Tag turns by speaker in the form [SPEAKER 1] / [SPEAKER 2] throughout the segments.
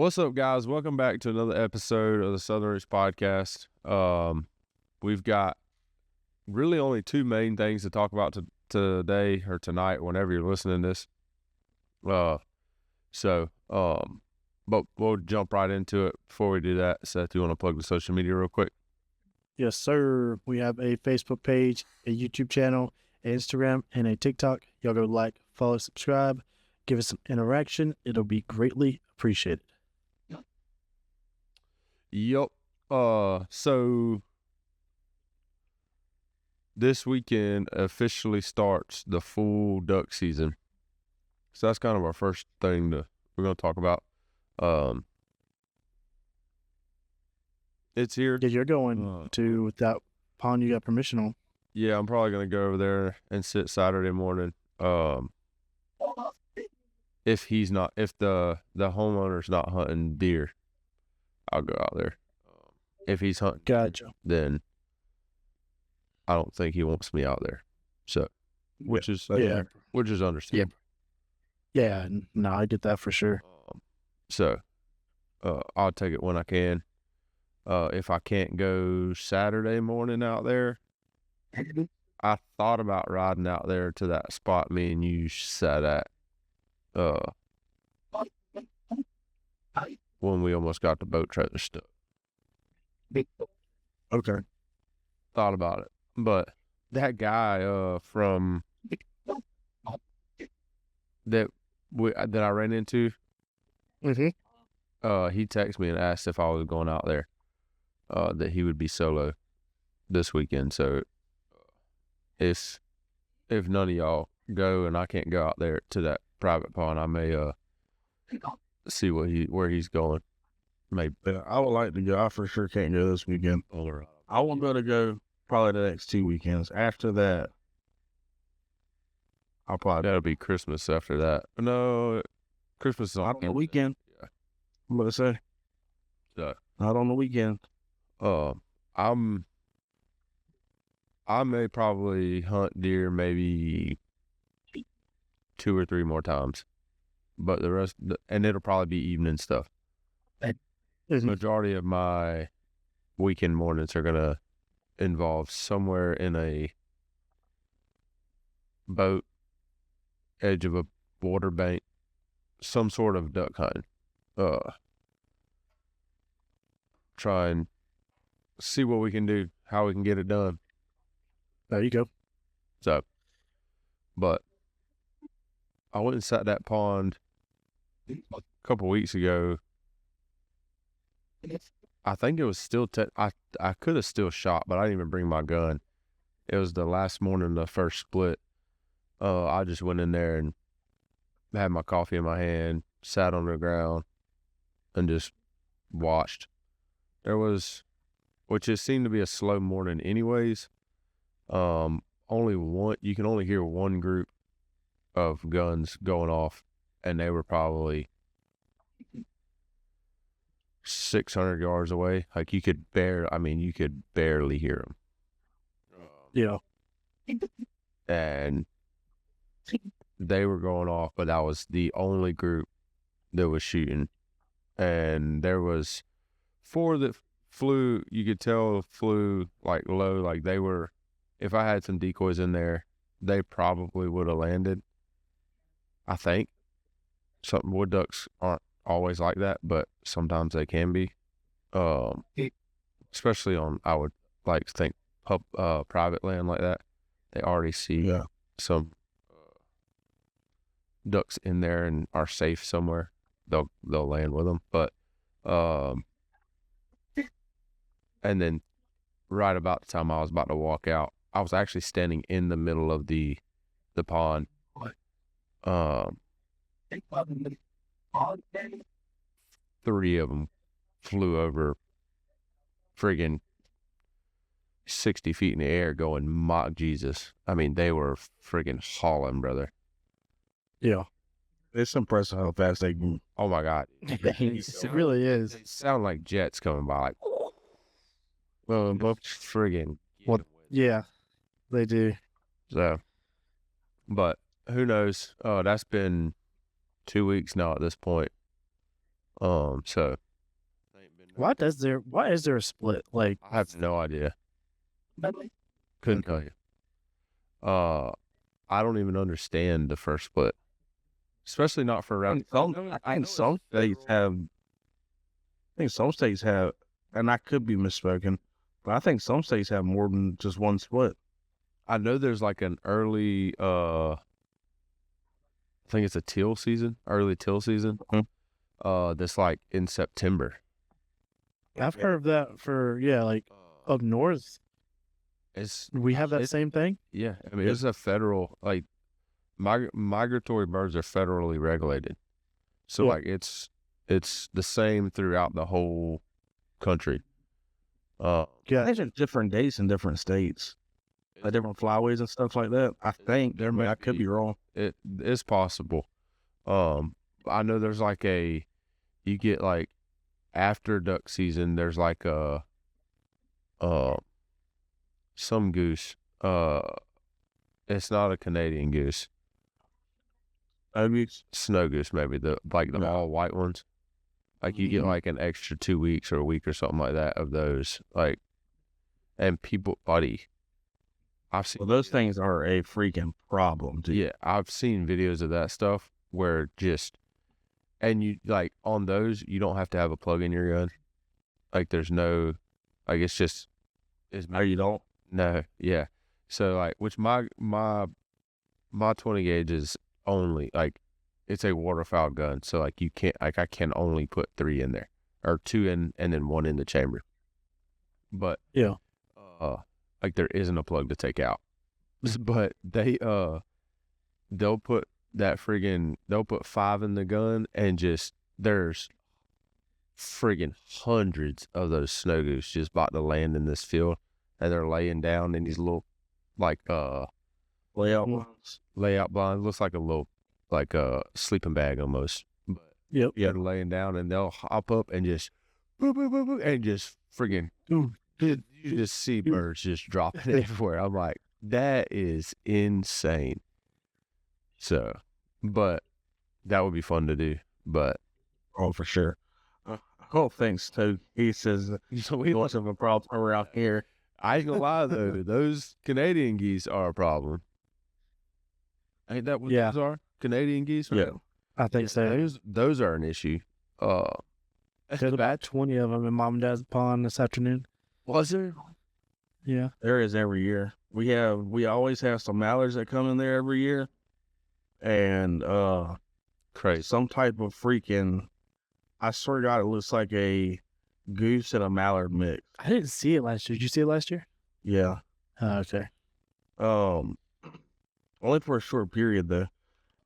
[SPEAKER 1] What's up, guys? Welcome back to another episode of the Southern Roots Podcast. We've got really only two main things to talk about today or tonight, whenever you're listening to this. But we'll jump right into it. Before we do that, Seth, you want to plug the social media real quick?
[SPEAKER 2] Yes, sir. We have a Facebook page, a YouTube channel, an Instagram, and a TikTok. Y'all go like, follow, subscribe, give us some interaction. It'll be greatly appreciated.
[SPEAKER 1] Yup. So this weekend officially starts the full duck season. So that's kind of our first thing we're going to talk about. It's here.
[SPEAKER 2] Yeah, you're going to that pond you got permission on.
[SPEAKER 1] Yeah, I'm probably going to go over there and sit Saturday morning. If the homeowner's not hunting deer, I'll go out there. If he's hunting,
[SPEAKER 2] Gotcha.
[SPEAKER 1] then I don't think he wants me out there. So, which is understandable.
[SPEAKER 2] Yeah, no, I get that for sure.
[SPEAKER 1] I'll take it when I can. If I can't go Saturday morning out there, I thought about riding out there to that spot me and you sat at when we almost got the boat trailer stuck.
[SPEAKER 2] Okay.
[SPEAKER 1] Thought about it. But that guy that I ran into,
[SPEAKER 2] Mm-hmm.
[SPEAKER 1] he texted me and asked if I was going out there, that he would be solo this weekend. So if none of y'all go and I can't go out there to that private pond, I may see where he's going. Maybe.
[SPEAKER 3] Yeah, I would like to go. I for sure can't go this weekend. I won't be able to go probably the next 2 weekends. After that, I'll probably.
[SPEAKER 1] That'll be Christmas after that. No, Christmas is
[SPEAKER 3] Not on the weekend.
[SPEAKER 1] Yeah.
[SPEAKER 3] I'm going to say.
[SPEAKER 1] So,
[SPEAKER 3] not on the weekend.
[SPEAKER 1] I may probably hunt deer maybe 2 or 3 more times, but the rest, and it'll probably be evening stuff. The majority of my weekend mornings are going to involve somewhere in a boat, edge of a water bank, some sort of duck hunting. Try and see what we can do, how we can get it done.
[SPEAKER 2] There you go.
[SPEAKER 1] So, but I went and sat that pond a couple weeks ago. I think it was still, I could have still shot, but I didn't even bring my gun. It was the last morning of the first split. I just went in there and had my coffee in my hand, sat on the ground, and just watched. Which it seemed to be a slow morning anyways. You can only hear one group of guns going off, and they were probably 600 yards away. Like you could barely hear them.
[SPEAKER 2] Yeah.
[SPEAKER 1] And they were going off, but that was the only group that was shooting. And there was 4 that flew, you could tell flew like low, like they were, if I had some decoys in there, they probably would have landed. I think. Some wood ducks aren't always like that, but sometimes they can be. Especially on, I would like to think, private land like that. They already see some ducks in there and are safe somewhere. They'll land with them. But and then right about the time I was about to walk out, I was actually standing in the middle of the pond. 3 of them flew over friggin' 60 feet in the air going, mock Jesus. I mean, they were friggin' hauling, brother.
[SPEAKER 2] Yeah.
[SPEAKER 3] It's impressive how fast they move.
[SPEAKER 1] Oh my God.
[SPEAKER 2] It really is.
[SPEAKER 1] They sound like jets coming by, like, friggin'.
[SPEAKER 2] What? Yeah, they do.
[SPEAKER 1] So, but who knows? That's been 2 weeks now at this point. So
[SPEAKER 2] Why is there a split? Like,
[SPEAKER 1] I have no idea. Couldn't tell you. I don't even understand the first split, especially not for around.
[SPEAKER 3] I think some states have. I think some states have, and I could be misspoken, but I think some states have more than just one split.
[SPEAKER 1] I know there's like an early, I think it's a teal season, early teal season. That's like in September.
[SPEAKER 2] I've heard of that for like up north. We have that same thing.
[SPEAKER 1] Yeah, I mean it's a federal like migratory birds are federally regulated, so like it's the same throughout the whole country.
[SPEAKER 3] I think there's different dates in different states, like different flyways and stuff like that. I think I could be wrong.
[SPEAKER 1] It's possible. I know there's like you get like after duck season. There's like some goose. It's not a Canadian goose. Snow goose, maybe the all white ones. Like you get like an extra 2 weeks or a week or something like that of those. Like, and people, buddy, I've seen.
[SPEAKER 3] Well, those things are a freaking problem, dude.
[SPEAKER 1] Yeah, I've seen videos of that stuff where and you like on those you don't have to have a plug in your gun. Like there's no, like it's just.
[SPEAKER 3] Oh, you don't?
[SPEAKER 1] No, yeah. So like, which my 20 gauge is only like, it's a waterfowl gun. So like you can't, like I can only put 3 in there or 2 in and then 1 in the chamber. But like there isn't a plug to take out. But they'll put they'll put 5 in the gun and just there's friggin' hundreds of those snow goose just about to land in this field, and they're laying down in these little like
[SPEAKER 3] layout
[SPEAKER 1] blinds. Looks like a little like a sleeping bag almost. But
[SPEAKER 2] yeah,
[SPEAKER 1] they're laying down and they'll hop up and just boop, boop, boop, boop, and just friggin' you just see birds just dropping everywhere. I'm like, that is insane. So, but that would be fun to do. But
[SPEAKER 3] for sure. Oh, thanks, Toad. He says we want some a problem around here.
[SPEAKER 1] I ain't gonna lie though, those Canadian geese are a problem. Ain't that what those are? Canadian geese? Right?
[SPEAKER 3] Yeah,
[SPEAKER 2] I think so.
[SPEAKER 1] Those are an issue.
[SPEAKER 2] There's about 20 of them in Mom and Dad's pond this afternoon.
[SPEAKER 1] Was there?
[SPEAKER 2] Yeah,
[SPEAKER 3] there is every year. We always have some mallards that come in there every year, and
[SPEAKER 1] crazy.
[SPEAKER 3] Some type of freaking. I swear to God, it looks like a goose and a mallard mix.
[SPEAKER 2] I didn't see it last year. Did you see it last year?
[SPEAKER 3] Yeah.
[SPEAKER 2] Okay.
[SPEAKER 3] Only for a short period though,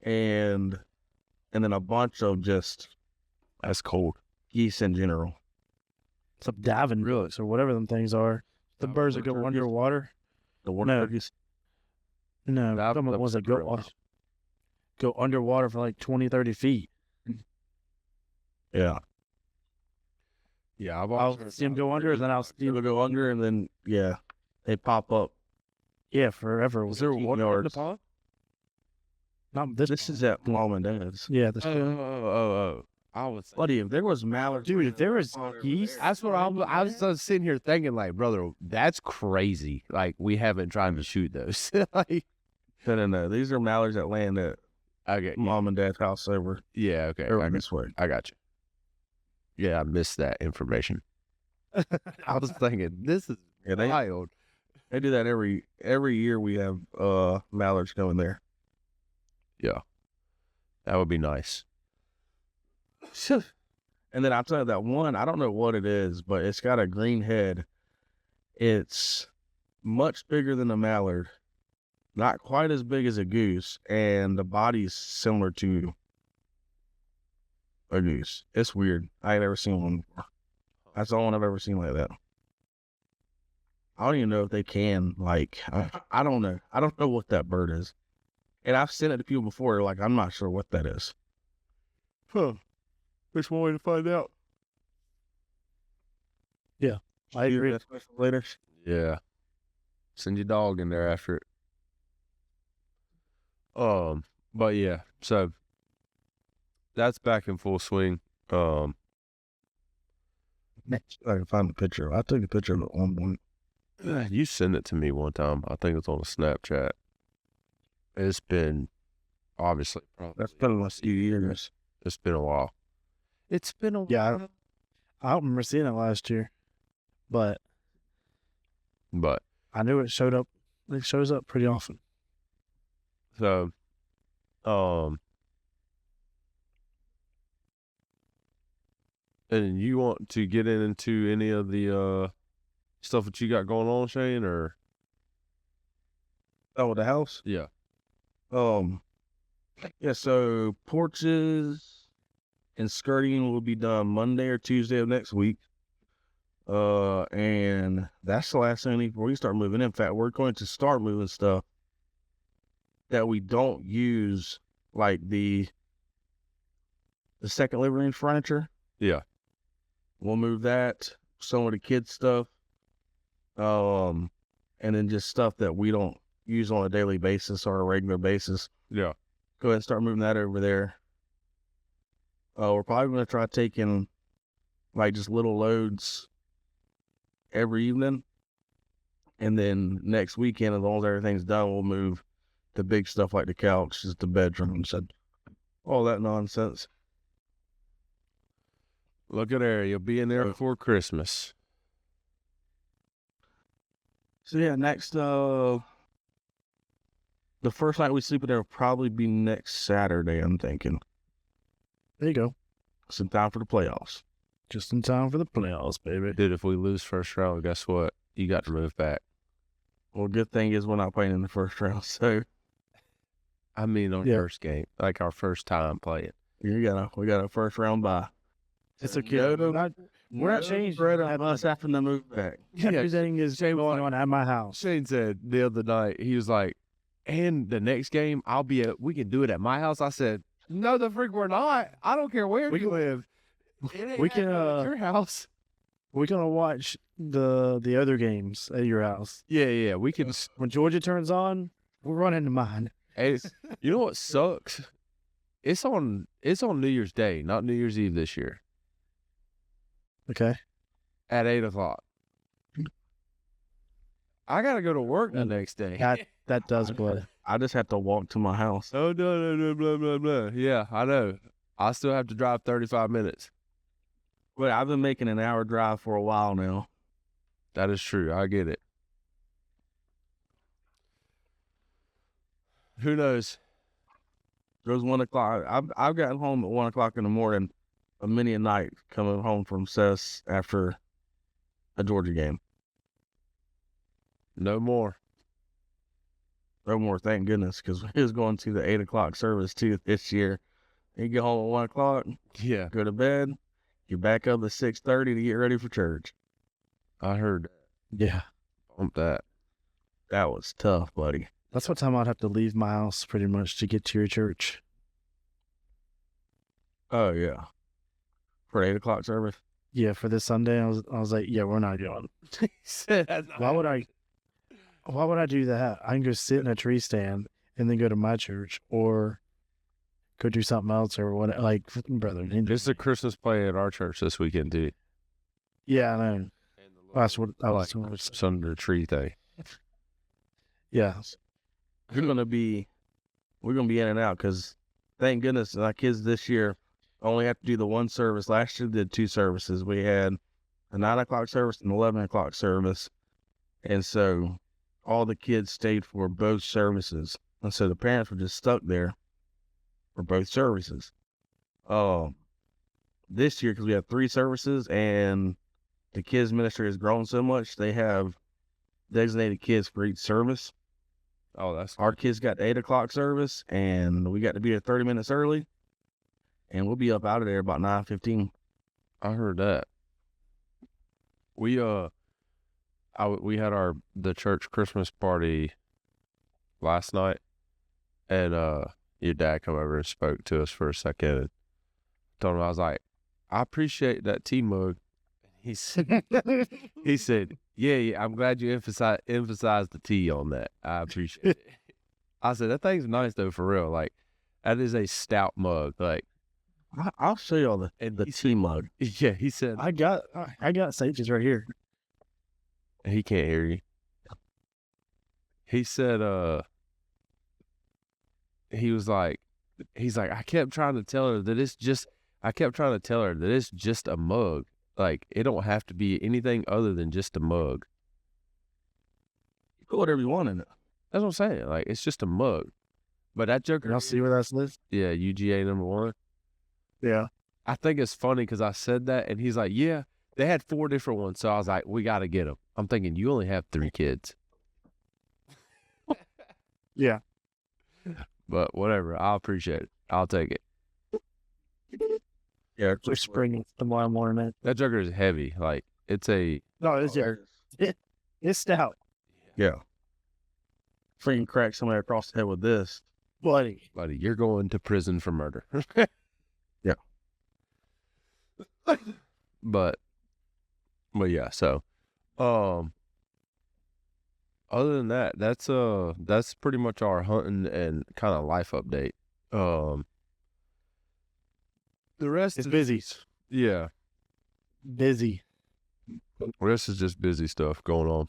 [SPEAKER 3] and then a bunch of just
[SPEAKER 1] that's cold
[SPEAKER 3] geese in general.
[SPEAKER 2] Some diving
[SPEAKER 1] really,
[SPEAKER 2] or whatever them things are. The birds that go underwater.
[SPEAKER 3] The water turkeys.
[SPEAKER 2] No, some of the ones that go underwater for like 20, 30 feet.
[SPEAKER 3] Yeah.
[SPEAKER 1] Yeah,
[SPEAKER 2] I'll see them go under, and then I'll see them
[SPEAKER 3] go under, and then they pop up.
[SPEAKER 2] Yeah, forever.
[SPEAKER 1] Was there water in the pond?
[SPEAKER 2] Not this.
[SPEAKER 3] This is at Mom and Dad's.
[SPEAKER 2] Yeah. This
[SPEAKER 1] I was.
[SPEAKER 3] Buddy, if there was mallards,
[SPEAKER 2] dude, if there was geese,
[SPEAKER 1] that's what I was sitting here thinking. Like, brother, that's crazy. Like, we haven't tried to shoot those. Like,
[SPEAKER 3] no. These are mallards that land at Mom and Dad's house over.
[SPEAKER 1] Yeah. Okay. I got you. Yeah, I missed that information. I was thinking, this is wild.
[SPEAKER 3] They do that every year. We have mallards going there.
[SPEAKER 1] Yeah, that would be nice.
[SPEAKER 3] And then I'll tell you that one, I don't know what it is, but it's got a green head. It's much bigger than a mallard, not quite as big as a goose, and the body's similar to a goose. It's weird. I ain't ever seen one before. That's the only one I've ever seen like that. I don't even know if they can, like, I don't know. I don't know what that bird is. And I've sent it to people before, like, I'm not sure what that is.
[SPEAKER 1] Huh. There's one way to find out.
[SPEAKER 2] Yeah. I agree.
[SPEAKER 3] Later.
[SPEAKER 1] Yeah. Send your dog in there after it. But yeah, so that's back in full swing. Um,
[SPEAKER 3] I can find the picture. I took a picture of it at one point.
[SPEAKER 1] you sent it to me one time. I think it's on a Snapchat. It's been obviously probably
[SPEAKER 3] That's been a few years.
[SPEAKER 1] it's been a while. It's been a
[SPEAKER 2] Yeah,
[SPEAKER 1] while.
[SPEAKER 2] I don't remember seeing it last year, but
[SPEAKER 1] But
[SPEAKER 2] I knew it showed up. It shows up pretty often.
[SPEAKER 1] so, and you want to get into any of the stuff that you got going on, Shane, or
[SPEAKER 3] Oh, the house?
[SPEAKER 1] yeah,
[SPEAKER 3] Yeah, so porches and skirting will be done Monday or Tuesday of next week. And that's the last thing before we start moving. In fact, we're going to start moving stuff that we don't use, like the second living room furniture.
[SPEAKER 1] yeah,
[SPEAKER 3] We'll move that, some of the kids' stuff, and then just stuff that we don't use on a daily basis or a regular basis.
[SPEAKER 1] yeah.
[SPEAKER 3] Go ahead and start moving that over there. We're probably going to try taking like just little loads every evening. And then next weekend, as long as everything's done, we'll move the big stuff like the couches, the bedrooms, and all that nonsense.
[SPEAKER 1] Look at there, you'll be in there before Christmas.
[SPEAKER 3] So yeah, next, the first night we sleep in there will probably be next Saturday, I'm thinking.
[SPEAKER 2] There you go.
[SPEAKER 3] Some time for the playoffs.
[SPEAKER 2] Just in time for the playoffs, baby.
[SPEAKER 1] Dude, if we lose first round, guess what? You got to move back.
[SPEAKER 3] Well, good thing is we're not playing in the first round, so
[SPEAKER 1] I mean, our
[SPEAKER 2] Yeah.
[SPEAKER 1] first game, like our first time playing.
[SPEAKER 3] we got a first round bye.
[SPEAKER 2] It's okay.
[SPEAKER 3] No,
[SPEAKER 2] We're not changing.
[SPEAKER 3] Bread on us having to move back.
[SPEAKER 2] Everything is
[SPEAKER 1] Shane was
[SPEAKER 2] going
[SPEAKER 1] like-
[SPEAKER 2] on at my house.
[SPEAKER 1] Shane said the other night, he was like, and the next game, we can do it at my house. I said, no, the freak, we're not. I don't care where
[SPEAKER 2] We
[SPEAKER 1] you
[SPEAKER 2] can-
[SPEAKER 1] live. It ain't
[SPEAKER 2] we can,
[SPEAKER 1] happening at your house.
[SPEAKER 2] We're gonna watch the other games at your house.
[SPEAKER 1] Yeah, we can.
[SPEAKER 2] When Georgia turns on, we're running to mine.
[SPEAKER 1] Hey, you know what sucks? It's on New Year's Day, not New Year's Eve this year,
[SPEAKER 2] Okay.
[SPEAKER 1] at 8:00. I gotta go to work the next day.
[SPEAKER 2] That does blow.
[SPEAKER 3] I just have to walk to my house.
[SPEAKER 1] Oh no, blah blah blah. Yeah, I know. I still have to drive 35 minutes.
[SPEAKER 3] But I've been making an hour drive for a while now.
[SPEAKER 1] That is true. I get it. Who knows?
[SPEAKER 3] It was 1 o'clock. I've gotten home at 1 o'clock in the morning, many a night coming home from Cess after a Georgia game.
[SPEAKER 1] No more.
[SPEAKER 3] No more, thank goodness, because we was going to the 8 o'clock service too this year. You get home at 1 o'clock,
[SPEAKER 1] Yeah,
[SPEAKER 3] go to bed, you're back up at 6:30 to get ready for church.
[SPEAKER 1] I heard.
[SPEAKER 2] Yeah.
[SPEAKER 1] Bump that.
[SPEAKER 3] That was tough, buddy.
[SPEAKER 2] That's what time I'd have to leave my house pretty much to get to your church.
[SPEAKER 3] Oh yeah, for 8 o'clock service.
[SPEAKER 2] Yeah, for this Sunday, I was like, yeah, we're not going.
[SPEAKER 1] He said, "That's not
[SPEAKER 2] Why would I do that? I can go sit in a tree stand and then go to my church or go do something else or what. Like, brother.
[SPEAKER 1] It's a Christmas play at our church this weekend, dude.
[SPEAKER 2] Yeah, I know. That's what I was.
[SPEAKER 1] It's under a tree thing.
[SPEAKER 2] Yeah.
[SPEAKER 3] We're gonna be in and out because, thank goodness, our kids this year only have to do the one service. Last year, we did two services. We had a 9 o'clock service and 11 o'clock service, and so all the kids stayed for both services, and so the parents were just stuck there for both services. This year, because we have three services and the kids ministry has grown so much, they have designated kids for each service.
[SPEAKER 1] Oh, that's
[SPEAKER 3] Our kids got the 8 o'clock service, and we got to be there 30 minutes early, and we'll be up out of there about 9:15.
[SPEAKER 1] I heard that. We we had the church Christmas party last night, and your dad come over and spoke to us for a second. And told him, I was like, I appreciate that tea mug. He said, yeah, I'm glad you emphasized the tea on that. I appreciate it. I said, that thing's nice though, for real. Like, that is a stout mug. Like,
[SPEAKER 3] I'll show y'all the
[SPEAKER 1] And he
[SPEAKER 3] tea mug.
[SPEAKER 1] Yeah, he said
[SPEAKER 2] I got Sage's right here.
[SPEAKER 1] he can't hear you. He said, he's like, I kept trying to tell her that it's just a mug. Like, it don't have to be anything other than just a mug.
[SPEAKER 3] You put whatever you want in it.
[SPEAKER 1] That's what I'm saying. Like, it's just a mug. But that joker,
[SPEAKER 2] Y'all see where that's listed?
[SPEAKER 1] yeah, UGA #1.
[SPEAKER 2] Yeah.
[SPEAKER 1] I think it's funny because I said that, and he's like, yeah, they had 4 different ones. So I was like, we got to get them. I'm thinking, you only have 3 kids.
[SPEAKER 2] Yeah.
[SPEAKER 1] But whatever. I'll appreciate it. I'll take it.
[SPEAKER 3] Yeah,
[SPEAKER 2] We're springing tomorrow morning.
[SPEAKER 1] That joker is heavy. Like, it's a...
[SPEAKER 2] No, it's stout.
[SPEAKER 3] Yeah. Freaking crack somebody across the head with this.
[SPEAKER 2] Buddy.
[SPEAKER 1] You're going to prison for murder.
[SPEAKER 3] Yeah.
[SPEAKER 1] But yeah, so other than that, that's pretty much our hunting and kind of life update. The rest
[SPEAKER 2] It's
[SPEAKER 1] is
[SPEAKER 2] busy.
[SPEAKER 1] Yeah.
[SPEAKER 2] Busy.
[SPEAKER 1] The rest is just busy stuff going on.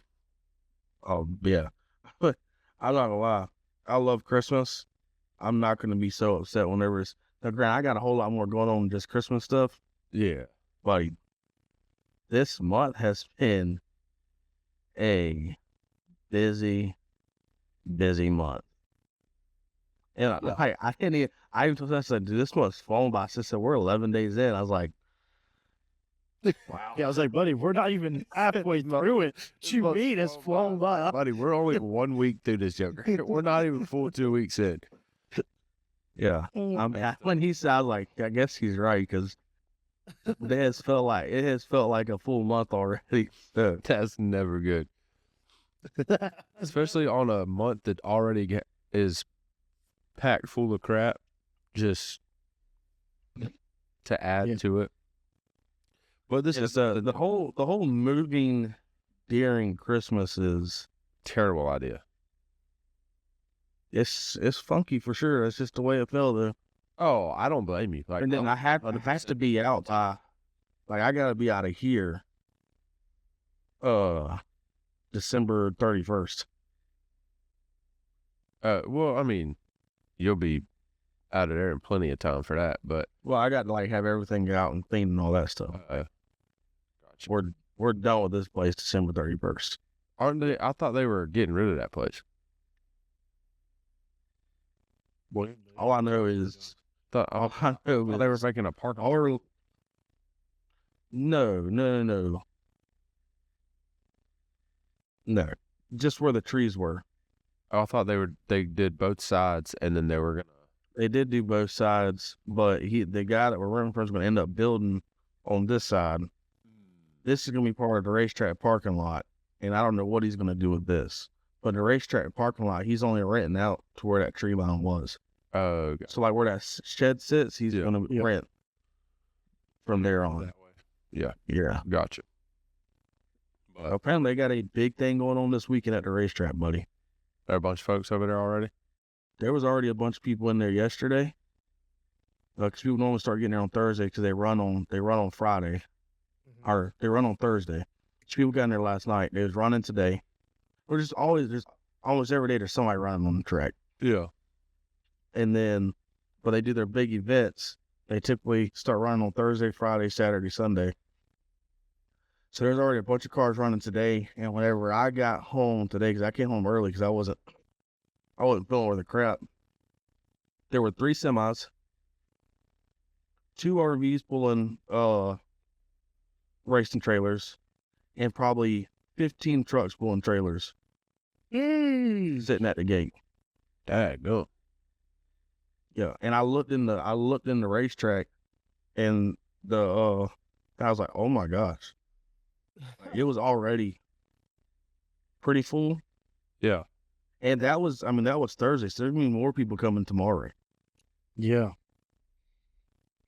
[SPEAKER 3] Oh, yeah. I'm not gonna lie. I love Christmas. I'm not gonna be so upset whenever it's... Now, granted, I got a whole lot more going on than just Christmas stuff.
[SPEAKER 1] Yeah.
[SPEAKER 3] Buddy, this month has been a busy month. And I didn't even... I even told her, I said, dude, this month's flown by. She said, we're 11 days in. I was like, wow.
[SPEAKER 2] Yeah, I was like, buddy, we're not even halfway through it. What you mean it's flown by?
[SPEAKER 1] Buddy, we're only 1 week through this joker. We're not even full 2 weeks in.
[SPEAKER 3] Yeah. When he said, I was like, I guess he's right, because it has felt like a full month already. So,
[SPEAKER 1] That's never good. Especially on a month that already is packed full of crap, just to add to it. But this is
[SPEAKER 3] the whole moving during Christmas is
[SPEAKER 1] terrible idea.
[SPEAKER 3] it's funky for sure. It's just the way it felt though.
[SPEAKER 1] Oh, I don't blame you. Like,
[SPEAKER 3] And then it has to be out. Like I gotta be out of here. December 31st.
[SPEAKER 1] well, I mean, you'll be out of there in plenty of time for that. But
[SPEAKER 3] Well, I got to like have everything out and clean and all that stuff.
[SPEAKER 1] gotcha.
[SPEAKER 3] We're done with this place December 31st.
[SPEAKER 1] Aren't they? I thought they were getting rid of that place.
[SPEAKER 3] All I know is
[SPEAKER 1] All I know
[SPEAKER 3] is
[SPEAKER 1] they were making a park.
[SPEAKER 3] No. No, just where the trees were.
[SPEAKER 1] I thought they did both sides, and then they were gonna.
[SPEAKER 3] They did do both sides, but the guy that we're running for is going to end up building on this side. This is going to be part of the racetrack parking lot, and I don't know what he's going to do with this. But the racetrack parking lot, he's only renting out to where that tree line was.
[SPEAKER 1] Oh,
[SPEAKER 3] So like where that shed sits, he's
[SPEAKER 1] Yeah.
[SPEAKER 3] going to rent from there on.
[SPEAKER 1] that way. Yeah,
[SPEAKER 3] Yeah.
[SPEAKER 1] gotcha.
[SPEAKER 3] Apparently they got a big thing going on this weekend at the racetrack, buddy.
[SPEAKER 1] There are a bunch of folks over there already.
[SPEAKER 3] There was already a bunch of people in there yesterday. Because people normally start getting there on Thursday because they run on Friday. Or they run on Thursday. People got in there last night. They was running today. There's almost every day there's somebody running on the track.
[SPEAKER 1] Yeah.
[SPEAKER 3] And then, but they do their big events. They typically start running on Thursday, Friday, Saturday, Sunday. So there's already a bunch of cars running today. And whenever I got home today, because I came home early because I wasn't feeling worth the crap. There were 3 semis, 2 RVs pulling racing trailers, and probably 15 trucks pulling trailers sitting at the gate.
[SPEAKER 1] Dang, go.
[SPEAKER 3] Yeah, and I looked in the racetrack, and I was like, oh my gosh, it was already pretty full.
[SPEAKER 1] Yeah.
[SPEAKER 3] And that was Thursday, so there's gonna be more people coming tomorrow.
[SPEAKER 2] Yeah.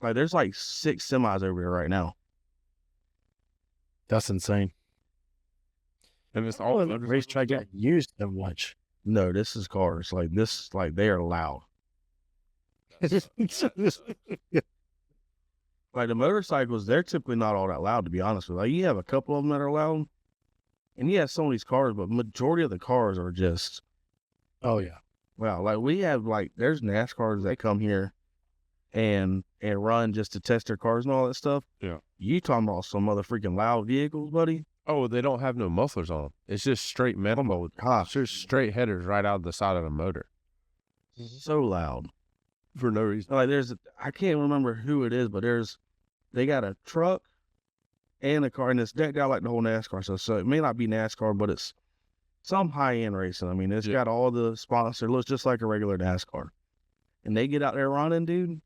[SPEAKER 3] Like there's like 6 semis over there right now.
[SPEAKER 2] That's insane.
[SPEAKER 1] And it's
[SPEAKER 2] Oh,
[SPEAKER 1] all
[SPEAKER 2] the racetrack got used so much.
[SPEAKER 3] No, this is cars. Like they are loud. Like the motorcycles, they're typically not all that loud, to be honest with you. Like you have a couple of them that are loud, and you have some of these cars, but majority of the cars are just
[SPEAKER 2] Oh yeah.
[SPEAKER 3] wow. Like we have there's NASCARs that come here and run just to test their cars and all that stuff.
[SPEAKER 1] Yeah.
[SPEAKER 3] You talking about some other freaking loud vehicles, buddy?
[SPEAKER 1] Oh, they don't have no mufflers on them. It's just straight metal.
[SPEAKER 3] Oh my gosh,
[SPEAKER 1] It's just straight headers right out of the side of the motor
[SPEAKER 3] so loud.
[SPEAKER 1] for no reason.
[SPEAKER 3] Like I can't remember who it is, but they got a truck and a car, and it's decked out like the whole NASCAR stuff. So it may not be NASCAR, but it's some high end racing. I mean, it's got all the sponsors. It looks just like a regular NASCAR, and they get out there running, dude.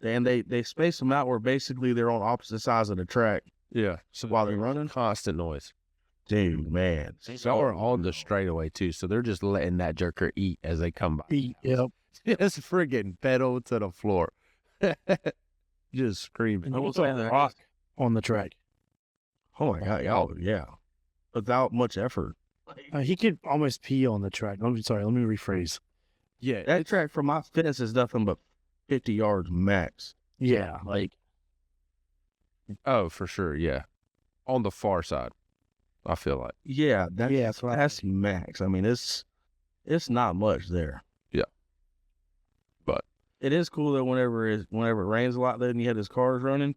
[SPEAKER 3] And they space them out where basically they're on opposite sides of the track.
[SPEAKER 1] Yeah. So
[SPEAKER 3] While they're running?
[SPEAKER 1] constant noise.
[SPEAKER 3] Dude, man.
[SPEAKER 1] Some are on the straightaway too, so they're just letting that jerker eat as they come by.
[SPEAKER 2] Yep.
[SPEAKER 1] It's friggin' pedal to the floor. Just screaming.
[SPEAKER 3] I will
[SPEAKER 2] Also
[SPEAKER 3] say that.
[SPEAKER 2] rock on the track.
[SPEAKER 3] Oh my god, y'all, yeah. Without much effort.
[SPEAKER 2] He could almost pee on the track. Let me rephrase.
[SPEAKER 1] Yeah,
[SPEAKER 3] That track from my fence is nothing but 50 yards max.
[SPEAKER 2] Yeah, like
[SPEAKER 1] oh, for sure, yeah. On the far side, I feel like.
[SPEAKER 3] Yeah,
[SPEAKER 2] that's what I
[SPEAKER 3] that's max. I mean, it's not much there.
[SPEAKER 1] Yeah. But
[SPEAKER 3] it is cool that whenever it rains a lot, then you had his cars running,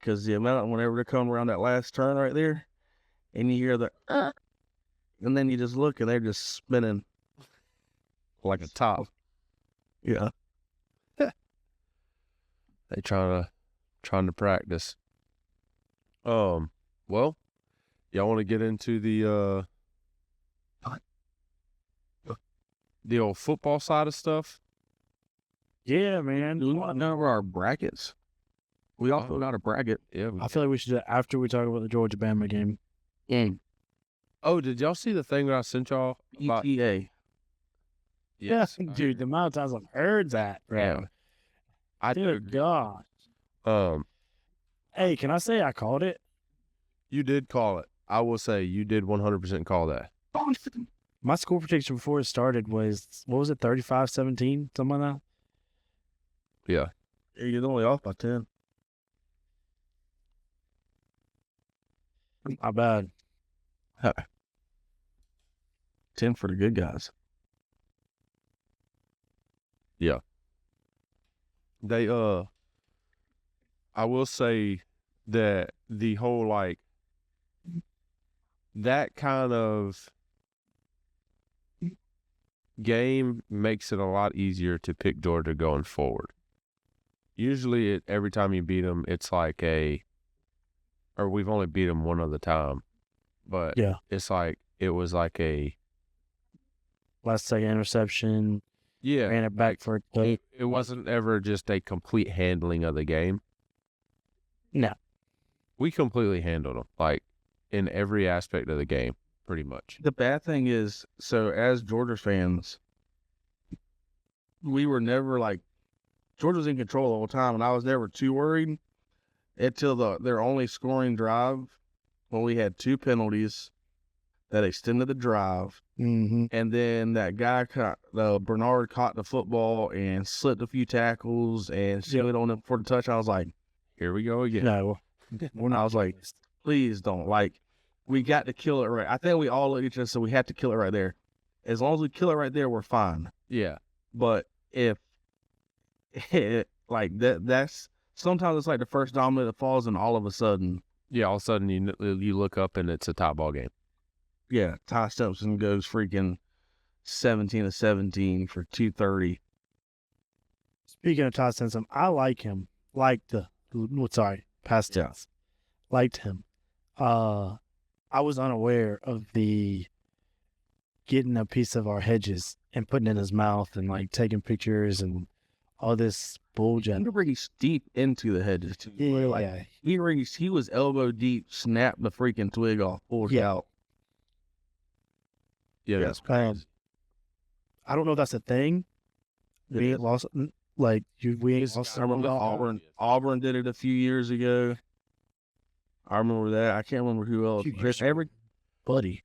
[SPEAKER 3] because the amount whenever they're coming around that last turn right there, and you hear the, and then you just look and they're just spinning
[SPEAKER 1] like a top.
[SPEAKER 3] Yeah.
[SPEAKER 1] They trying to practice. Well, y'all want to get into the old football side of stuff?
[SPEAKER 2] yeah, man.
[SPEAKER 3] Do we want to know our brackets? We also got a bracket.
[SPEAKER 1] Yeah.
[SPEAKER 2] I feel like we should do that after we talk about the Georgia Bama game.
[SPEAKER 1] Oh, did y'all see the thing that I sent y'all about?
[SPEAKER 3] ETA.
[SPEAKER 1] Yes,
[SPEAKER 2] Dude, the amount of times I've heard that, bro.
[SPEAKER 1] Yeah. I do.
[SPEAKER 2] Dear God. Hey, can I say I called it?
[SPEAKER 1] You did call it. I will say you did 100% call that.
[SPEAKER 2] My score prediction before it started was, what was it, 35-17? Something like that?
[SPEAKER 1] Yeah.
[SPEAKER 3] You're only off by 10.
[SPEAKER 2] Not bad.
[SPEAKER 3] 10 for the good guys.
[SPEAKER 1] They I will say that the whole that kind of game makes it a lot easier to pick Georgia going forward. Usually every time you beat them, it's like or we've only beat them one other time, but
[SPEAKER 2] Yeah.
[SPEAKER 1] it's like, it was like
[SPEAKER 2] Last second interception. Ran it back for a touch.
[SPEAKER 1] it wasn't ever just a complete handling of the game.
[SPEAKER 2] No.
[SPEAKER 1] We completely handled them, like in every aspect of the game, pretty much.
[SPEAKER 3] The bad thing is, so as Georgia fans, we were never Georgia was in control the whole time, and I was never too worried until their only scoring drive, when we had 2 penalties that extended the drive.
[SPEAKER 2] Mm-hmm.
[SPEAKER 3] And then that guy Bernard caught the football and slipped a few tackles and slid on him for the touch. I was like,
[SPEAKER 1] Here we go again.
[SPEAKER 2] No.
[SPEAKER 3] I was like, please don't. We got to kill it right. I think we all looked at each other, so we had to kill it right there. As long as we kill it right there, we're fine.
[SPEAKER 1] Yeah.
[SPEAKER 3] But if that's sometimes it's like the first domino that falls, and all of a sudden,
[SPEAKER 1] Yeah, all of a sudden you look up and it's a top ball game.
[SPEAKER 3] yeah, Ty Simpson goes freaking 17-17 for 230.
[SPEAKER 2] Speaking of Todd Simpson, I like him. Past tense. Liked him. I was unaware of the getting a piece of our hedges and putting it in his mouth and taking pictures and all this bullshit.
[SPEAKER 3] He reached deep into the hedges too.
[SPEAKER 2] Yeah.
[SPEAKER 3] He was elbow deep, snapped the freaking twig off, pulled it out.
[SPEAKER 1] Yeah, that's crazy.
[SPEAKER 2] I don't know if that's a thing. We ain't lost, we ain't lost.
[SPEAKER 3] I remember Auburn did it a few years ago. I remember that. I can't remember who else.
[SPEAKER 2] Buddy.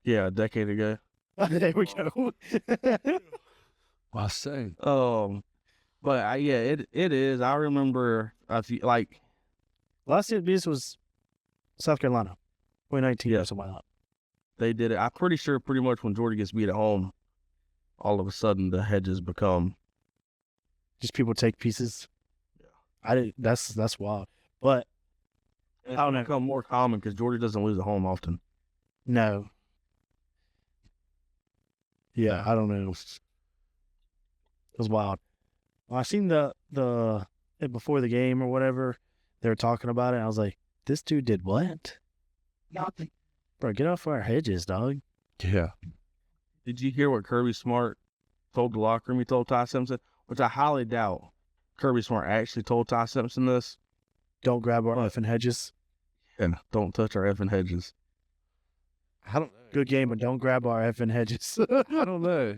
[SPEAKER 3] Yeah, a decade ago.
[SPEAKER 2] There we go.
[SPEAKER 1] I say.
[SPEAKER 3] But But yeah, it is. I remember a few, like,
[SPEAKER 2] Last year this was South Carolina, 2019
[SPEAKER 3] Yeah.
[SPEAKER 2] or something like that.
[SPEAKER 3] they did it. I'm pretty sure pretty much when Georgia gets beat at home, all of a sudden the hedges become.
[SPEAKER 2] Just people take pieces.
[SPEAKER 3] Yeah.
[SPEAKER 2] I did. That's wild. But
[SPEAKER 3] It's
[SPEAKER 2] I don't know.
[SPEAKER 3] become more common because Georgia doesn't lose at home often.
[SPEAKER 2] no. Yeah, I don't know. It was wild. Well, I seen the before the game or whatever, they were talking about it. And I was like, this dude did what? Nothing. Bro, get off our hedges, dog.
[SPEAKER 1] Yeah.
[SPEAKER 3] Did you hear what Kirby Smart told the locker room? He told Ty Simpson, which I highly doubt Kirby Smart actually told Ty Simpson this.
[SPEAKER 2] Don't grab our
[SPEAKER 3] What?
[SPEAKER 2] effing hedges.
[SPEAKER 3] And don't touch our effing hedges.
[SPEAKER 1] I don't know.
[SPEAKER 2] Good game, but don't grab our effing hedges.
[SPEAKER 1] I don't know.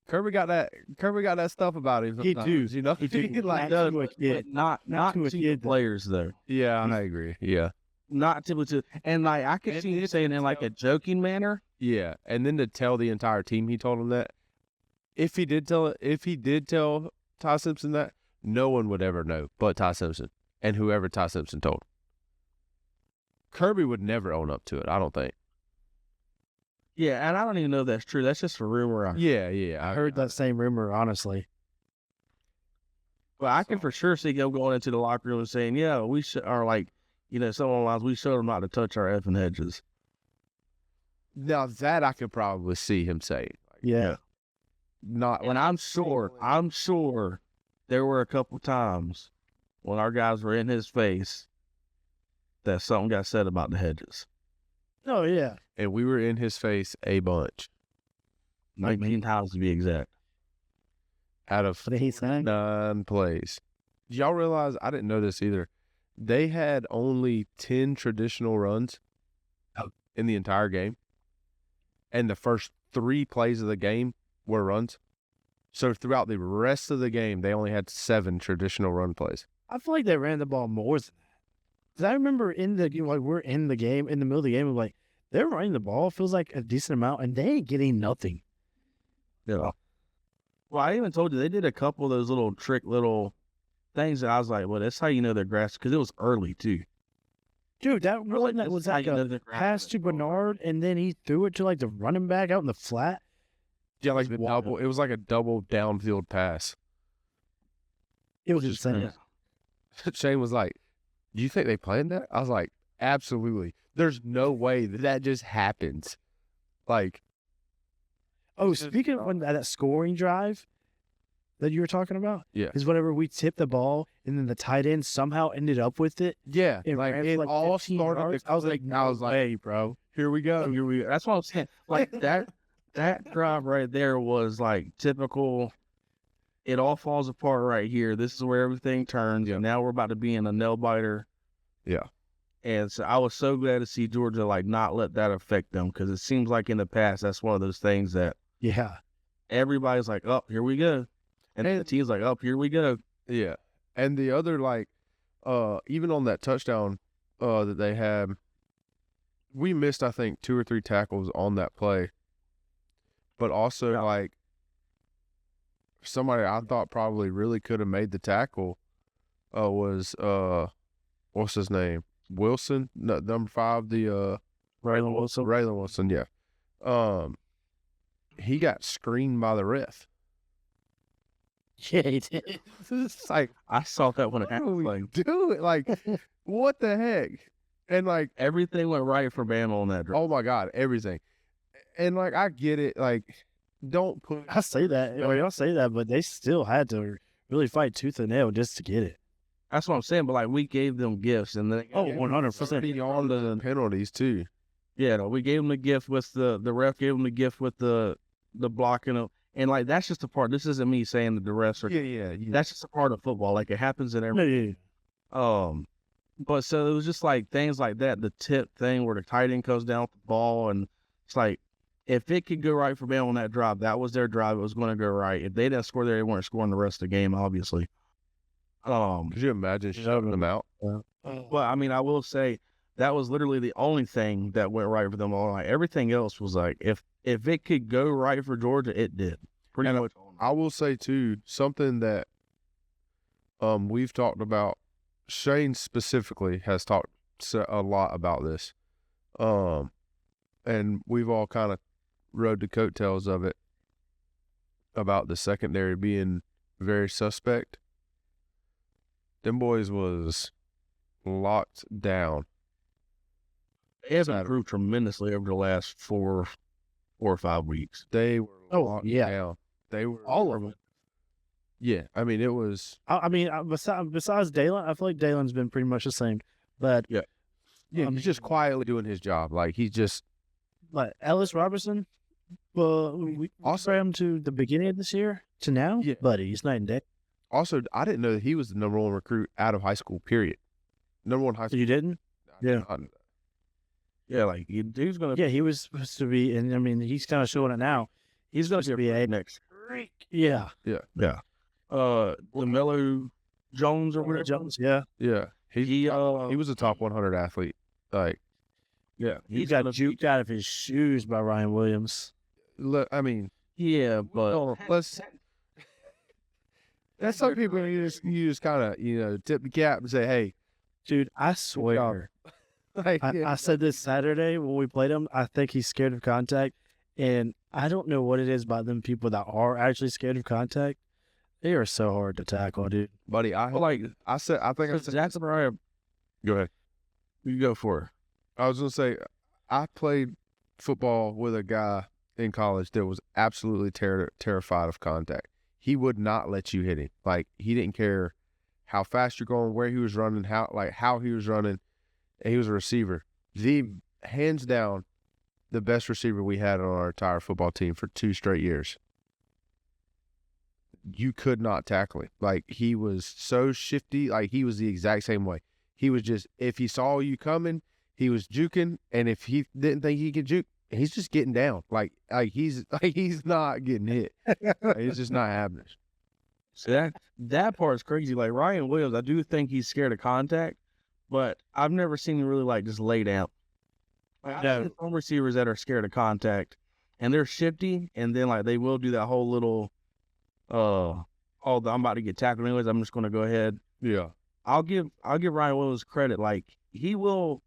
[SPEAKER 1] Kirby got that stuff about him.
[SPEAKER 2] He
[SPEAKER 1] sometimes,
[SPEAKER 2] do.
[SPEAKER 1] you know.
[SPEAKER 2] He do.
[SPEAKER 1] like,
[SPEAKER 2] Not to a kid.
[SPEAKER 3] But not
[SPEAKER 2] Not to a
[SPEAKER 3] to the
[SPEAKER 2] kid, though.
[SPEAKER 3] players though.
[SPEAKER 1] yeah, I agree. Yeah,
[SPEAKER 3] Not typically to, and like I could
[SPEAKER 1] And
[SPEAKER 3] see him
[SPEAKER 1] it's-
[SPEAKER 3] saying in like a joking manner.
[SPEAKER 1] yeah. And then to tell the entire team he told him that. If he did tell Ty Simpson that, no one would ever know but Ty Simpson and whoever Ty Simpson told. Kirby would never own up to it. I don't think.
[SPEAKER 3] Yeah, and I don't even know if that's true. That's just a rumor.
[SPEAKER 1] Yeah.
[SPEAKER 2] I heard that same rumor, honestly.
[SPEAKER 3] But I can for sure see him going into the locker room and saying, "Yeah, we should," or like, someone lines, "We showed them not to touch our effing hedges."
[SPEAKER 1] Now that I could probably see him say.
[SPEAKER 2] Yeah.
[SPEAKER 1] Not
[SPEAKER 3] And I'm sure there were a couple times when our guys were in his face that something got said about the hedges.
[SPEAKER 2] Oh, yeah.
[SPEAKER 1] and we were in his face a bunch
[SPEAKER 3] 19 times to be exact.
[SPEAKER 1] out of
[SPEAKER 2] What did he say?
[SPEAKER 1] 9 plays. Did y'all realize, I didn't know this either, they had only 10 traditional runs in the entire game, and the first 3 plays of the game were runs. So throughout the rest of the game, they only had 7 traditional run plays.
[SPEAKER 2] I feel like they ran the ball more than that. 'Cause I remember we're in the game, in the middle of the game, I'm like, they're running the ball, feels like a decent amount, and they ain't getting nothing.
[SPEAKER 3] Yeah. Well, I even told you they did a couple of those little things that I was like, well, that's how you know they're grass, because it was early too.
[SPEAKER 2] Dude, that one that was like a pass to Bernard, and then he threw it to like the running back out in the flat.
[SPEAKER 1] Yeah, like
[SPEAKER 2] It was
[SPEAKER 1] the
[SPEAKER 2] wild.
[SPEAKER 1] double. It was like a double downfield pass.
[SPEAKER 2] It was insane.
[SPEAKER 3] Yeah.
[SPEAKER 1] Shane was like, "Do you think they planned that?" I was like, "Absolutely. There's no way that just happens." Like,
[SPEAKER 2] Oh, speaking of that scoring drive that you were talking about,
[SPEAKER 1] Yeah.
[SPEAKER 2] is whenever we tipped the ball and then the tight end somehow ended up with it.
[SPEAKER 1] yeah,
[SPEAKER 2] It
[SPEAKER 1] like
[SPEAKER 2] ran
[SPEAKER 1] it
[SPEAKER 2] for, like,
[SPEAKER 1] all
[SPEAKER 2] 15
[SPEAKER 1] started.
[SPEAKER 2] yards.
[SPEAKER 1] I was like,
[SPEAKER 2] hey, bro.
[SPEAKER 1] "Here we go."
[SPEAKER 3] That's what I'm saying. Like that drive right there was like typical. It all falls apart right here. This is where everything turns.
[SPEAKER 1] Yeah.
[SPEAKER 3] And now we're about to be in a nail biter.
[SPEAKER 1] Yeah.
[SPEAKER 3] And so I was so glad to see Georgia like not let that affect them, because it seems like in the past that's one of those things that
[SPEAKER 2] Yeah.
[SPEAKER 3] everybody's like, "Oh, here we go," and the
[SPEAKER 1] And-
[SPEAKER 3] team's like, "Oh, here we go."
[SPEAKER 1] Yeah. And the other, like, even on that touchdown that they had, we missed, I think, 2 or 3 tackles on that play. But also,
[SPEAKER 3] Yeah.
[SPEAKER 1] like, somebody I thought probably really could have made the tackle was, what's his name? Wilson? No, number 5, the,
[SPEAKER 2] Raylan Wilson.
[SPEAKER 1] Raylan Wilson, yeah. He got screened by the ref.
[SPEAKER 2] Yeah, he did.
[SPEAKER 1] It's like,
[SPEAKER 3] I saw that when it
[SPEAKER 1] what are we
[SPEAKER 3] happened.
[SPEAKER 1] doing? Like, what the heck? And, like,
[SPEAKER 3] Everything went right for Bama on that drive.
[SPEAKER 1] oh my God, everything. And, like, I get it. Like, don't put.
[SPEAKER 2] I say that. Well, y'all say that, but they still had to really fight tooth and nail just to get it.
[SPEAKER 3] That's what I'm saying. But like we gave them gifts, and then
[SPEAKER 2] Oh, 100%.
[SPEAKER 1] on the penalties, too.
[SPEAKER 3] yeah, no, we gave them the gift with the ref gave them the gift with the blocking of, and like that's just a part. This isn't me saying that the refs are.
[SPEAKER 1] Yeah.
[SPEAKER 3] That's just a part of football. Like it happens in every.
[SPEAKER 2] No, yeah.
[SPEAKER 3] But so it was just like things like that. The tip thing where the tight end goes down with the ball, and it's like if it could go right for Bama on that drive, that was their drive. It was going to go right. If they didn't score there, they weren't scoring the rest of the game, obviously.
[SPEAKER 1] Could you imagine shutting them out?
[SPEAKER 3] But I mean, I will say that was literally the only thing that went right for them all night. Everything else was like if it could go right for Georgia, it did pretty
[SPEAKER 1] And
[SPEAKER 3] much.
[SPEAKER 1] I will say too, something that we've talked about. Shane specifically has talked a lot about this, and we've all kind of rode the coattails of it about the secondary being very suspect. Them boys was locked down.
[SPEAKER 3] They have improved tremendously over the last 4 or 5 weeks.
[SPEAKER 1] They were locked
[SPEAKER 2] yeah.
[SPEAKER 1] down. They were
[SPEAKER 2] All of them.
[SPEAKER 1] Yeah, I mean it was.
[SPEAKER 2] I mean, besides Dalen, I feel like Dalen's been pretty much the same. But
[SPEAKER 1] Yeah, he's just quietly doing his job. Like he's just
[SPEAKER 2] like Ellis Robertson. Well, we also him to the beginning of this year to now.
[SPEAKER 1] Yeah.
[SPEAKER 2] Buddy, he's night and day.
[SPEAKER 1] also. I didn't know that he was the number 1 recruit out of high school. Period. Number 1 high
[SPEAKER 2] So
[SPEAKER 1] school.
[SPEAKER 2] you didn't?
[SPEAKER 1] I did not know that.
[SPEAKER 3] Yeah, like dude's gonna.
[SPEAKER 2] Yeah, he was supposed to be, and I mean, he's kind of showing it now. He's going to be a
[SPEAKER 3] next.
[SPEAKER 2] freak. Yeah.
[SPEAKER 3] LaMelo Jones or whatever.
[SPEAKER 2] Jones. Yeah.
[SPEAKER 1] Yeah,
[SPEAKER 3] He
[SPEAKER 1] was a top 100 athlete. Like,
[SPEAKER 3] yeah,
[SPEAKER 2] He got juked out of his shoes by Ryan Williams.
[SPEAKER 1] look, I mean,
[SPEAKER 3] Yeah, but
[SPEAKER 1] well, let's. That's some people you just kind of tip the cap and say, hey,
[SPEAKER 2] Dude, I swear.
[SPEAKER 1] like,
[SPEAKER 2] I said this Saturday when we played him. I think he's scared of contact, and I don't know what it is about them people that are actually scared of contact. They are so hard to tackle, dude.
[SPEAKER 1] buddy, I think I said
[SPEAKER 3] Zachariah,
[SPEAKER 1] go ahead.
[SPEAKER 3] you go for it.
[SPEAKER 1] I was gonna say, I played football with a guy in college that was absolutely terrified of contact. He would not let you hit him. Like he didn't care how fast you're going, where he was running, how he was running, and he was a receiver. Hands down, the best receiver we had on our entire football team for 2 straight years. You could not tackle him. Like he was so shifty. Like he was the exact same way. He was just, if he saw you coming, he was juking, and if he didn't think he could juke, he's just getting down. Like he's not getting hit. Like, it's just not happening.
[SPEAKER 3] So that part's crazy. Like Ryan Williams, I do think he's scared of contact, but I've never seen him really like just lay down. Like, I've
[SPEAKER 2] No.
[SPEAKER 3] seen some receivers that are scared of contact, and they're shifty, and then like they will do that whole little, I'm about to get tackled anyways. I'm just going to go ahead.
[SPEAKER 1] Yeah.
[SPEAKER 3] I'll give Ryan Williams credit. Like he will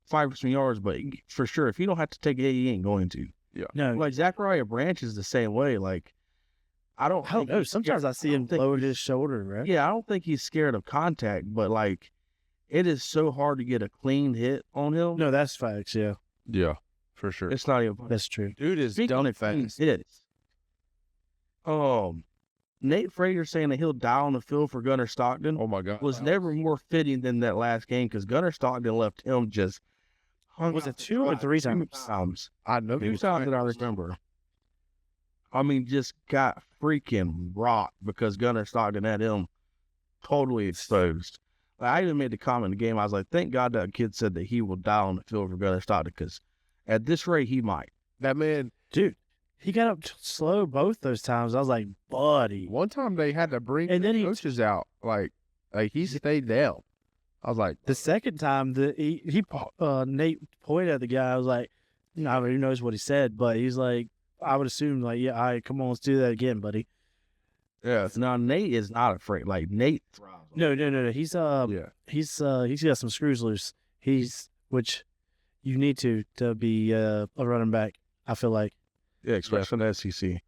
[SPEAKER 3] fight for some yards, but for sure, if he don't have to take it, he ain't going to.
[SPEAKER 2] No,
[SPEAKER 3] Like Zachariah Branch is the same way. Like I don't
[SPEAKER 2] know.
[SPEAKER 3] he's
[SPEAKER 2] Sometimes
[SPEAKER 3] scared-
[SPEAKER 2] I see him
[SPEAKER 3] don't think
[SPEAKER 2] lower
[SPEAKER 3] he's-
[SPEAKER 2] his shoulder, right?
[SPEAKER 3] Yeah, I don't think he's scared of contact, but like it is so hard to get a clean hit on him.
[SPEAKER 2] No, that's facts. Yeah,
[SPEAKER 1] Yeah, for sure.
[SPEAKER 3] It's not even.
[SPEAKER 2] that's true.
[SPEAKER 1] Dude is
[SPEAKER 3] Speaking
[SPEAKER 1] done
[SPEAKER 3] of clean
[SPEAKER 1] fast.
[SPEAKER 3] hits, Nate Frazier saying that he'll die on the field for Gunnar Stockton
[SPEAKER 1] Oh my God.
[SPEAKER 3] was never more fitting than that last game because Gunnar Stockton left him just.
[SPEAKER 2] Was it 2 or 3 times?
[SPEAKER 3] Times.
[SPEAKER 1] I know.
[SPEAKER 3] Two times that I remember. I mean, just got freaking rocked because Gunnar Stockton had him totally exposed. Like, I even made the comment in the game. I was like, thank God that kid said that he will die on the field for Gunnar Stockton because at this rate, he might.
[SPEAKER 1] That man,
[SPEAKER 2] Dude, he got up slow both those times. I was like, buddy.
[SPEAKER 1] one time they had to bring
[SPEAKER 2] And then
[SPEAKER 1] the
[SPEAKER 2] he-
[SPEAKER 1] coaches out. Like he stayed down. I was like,
[SPEAKER 2] The second time that Nate pointed at the guy, I was like, I don't know who knows what he said, but he's like, I would assume like, yeah, all right, come on, let's do that again, buddy.
[SPEAKER 1] yeah,
[SPEAKER 3] Now, Nate is not afraid. Like, Nate thrives.
[SPEAKER 2] No. He's
[SPEAKER 1] yeah.
[SPEAKER 2] he's got some screws loose. Which you need to be a running back. I feel like.
[SPEAKER 3] Yeah, especially in the SEC.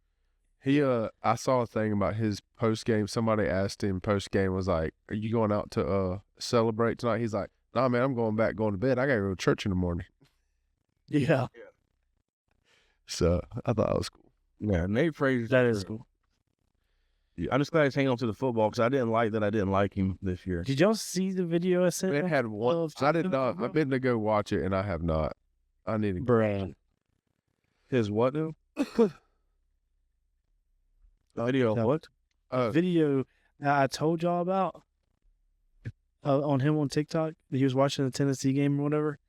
[SPEAKER 1] He I saw a thing about his post game. Somebody asked him post game, was like, "Are you going out to celebrate tonight?" He's like, "Nah, man, I'm going to bed. I gotta go to church in the morning."
[SPEAKER 2] Yeah,
[SPEAKER 1] So I thought that was cool.
[SPEAKER 3] Yeah, Nate Frazier.
[SPEAKER 2] that is cool.
[SPEAKER 3] I'm just glad he's hanging on to the football because I didn't like him this year.
[SPEAKER 2] Did y'all see the video I sent?
[SPEAKER 1] It had one.
[SPEAKER 2] of
[SPEAKER 1] I did not.
[SPEAKER 2] Stockton?
[SPEAKER 1] I've been to go watch it, and I have not. I need to.
[SPEAKER 2] Bruh.
[SPEAKER 3] His what now? Video of
[SPEAKER 2] No.
[SPEAKER 3] what?
[SPEAKER 2] Video that I told y'all about on him on TikTok. That he was watching the Tennessee game or whatever,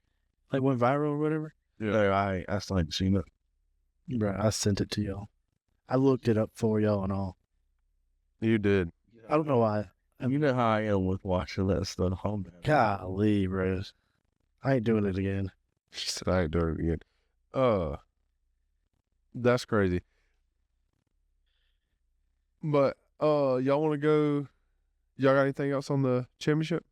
[SPEAKER 2] like went viral or whatever.
[SPEAKER 3] No, I still haven't seen it.
[SPEAKER 2] Bruh, I sent it to y'all. I looked it up for y'all and all.
[SPEAKER 1] You did.
[SPEAKER 2] I don't know why.
[SPEAKER 3] You know how I am with watching that stuff. Home.
[SPEAKER 2] Golly, bro. I ain't doing it again.
[SPEAKER 1] She said I ain't doing it again. That's crazy. But y'all want to go? Y'all got anything else on the championship?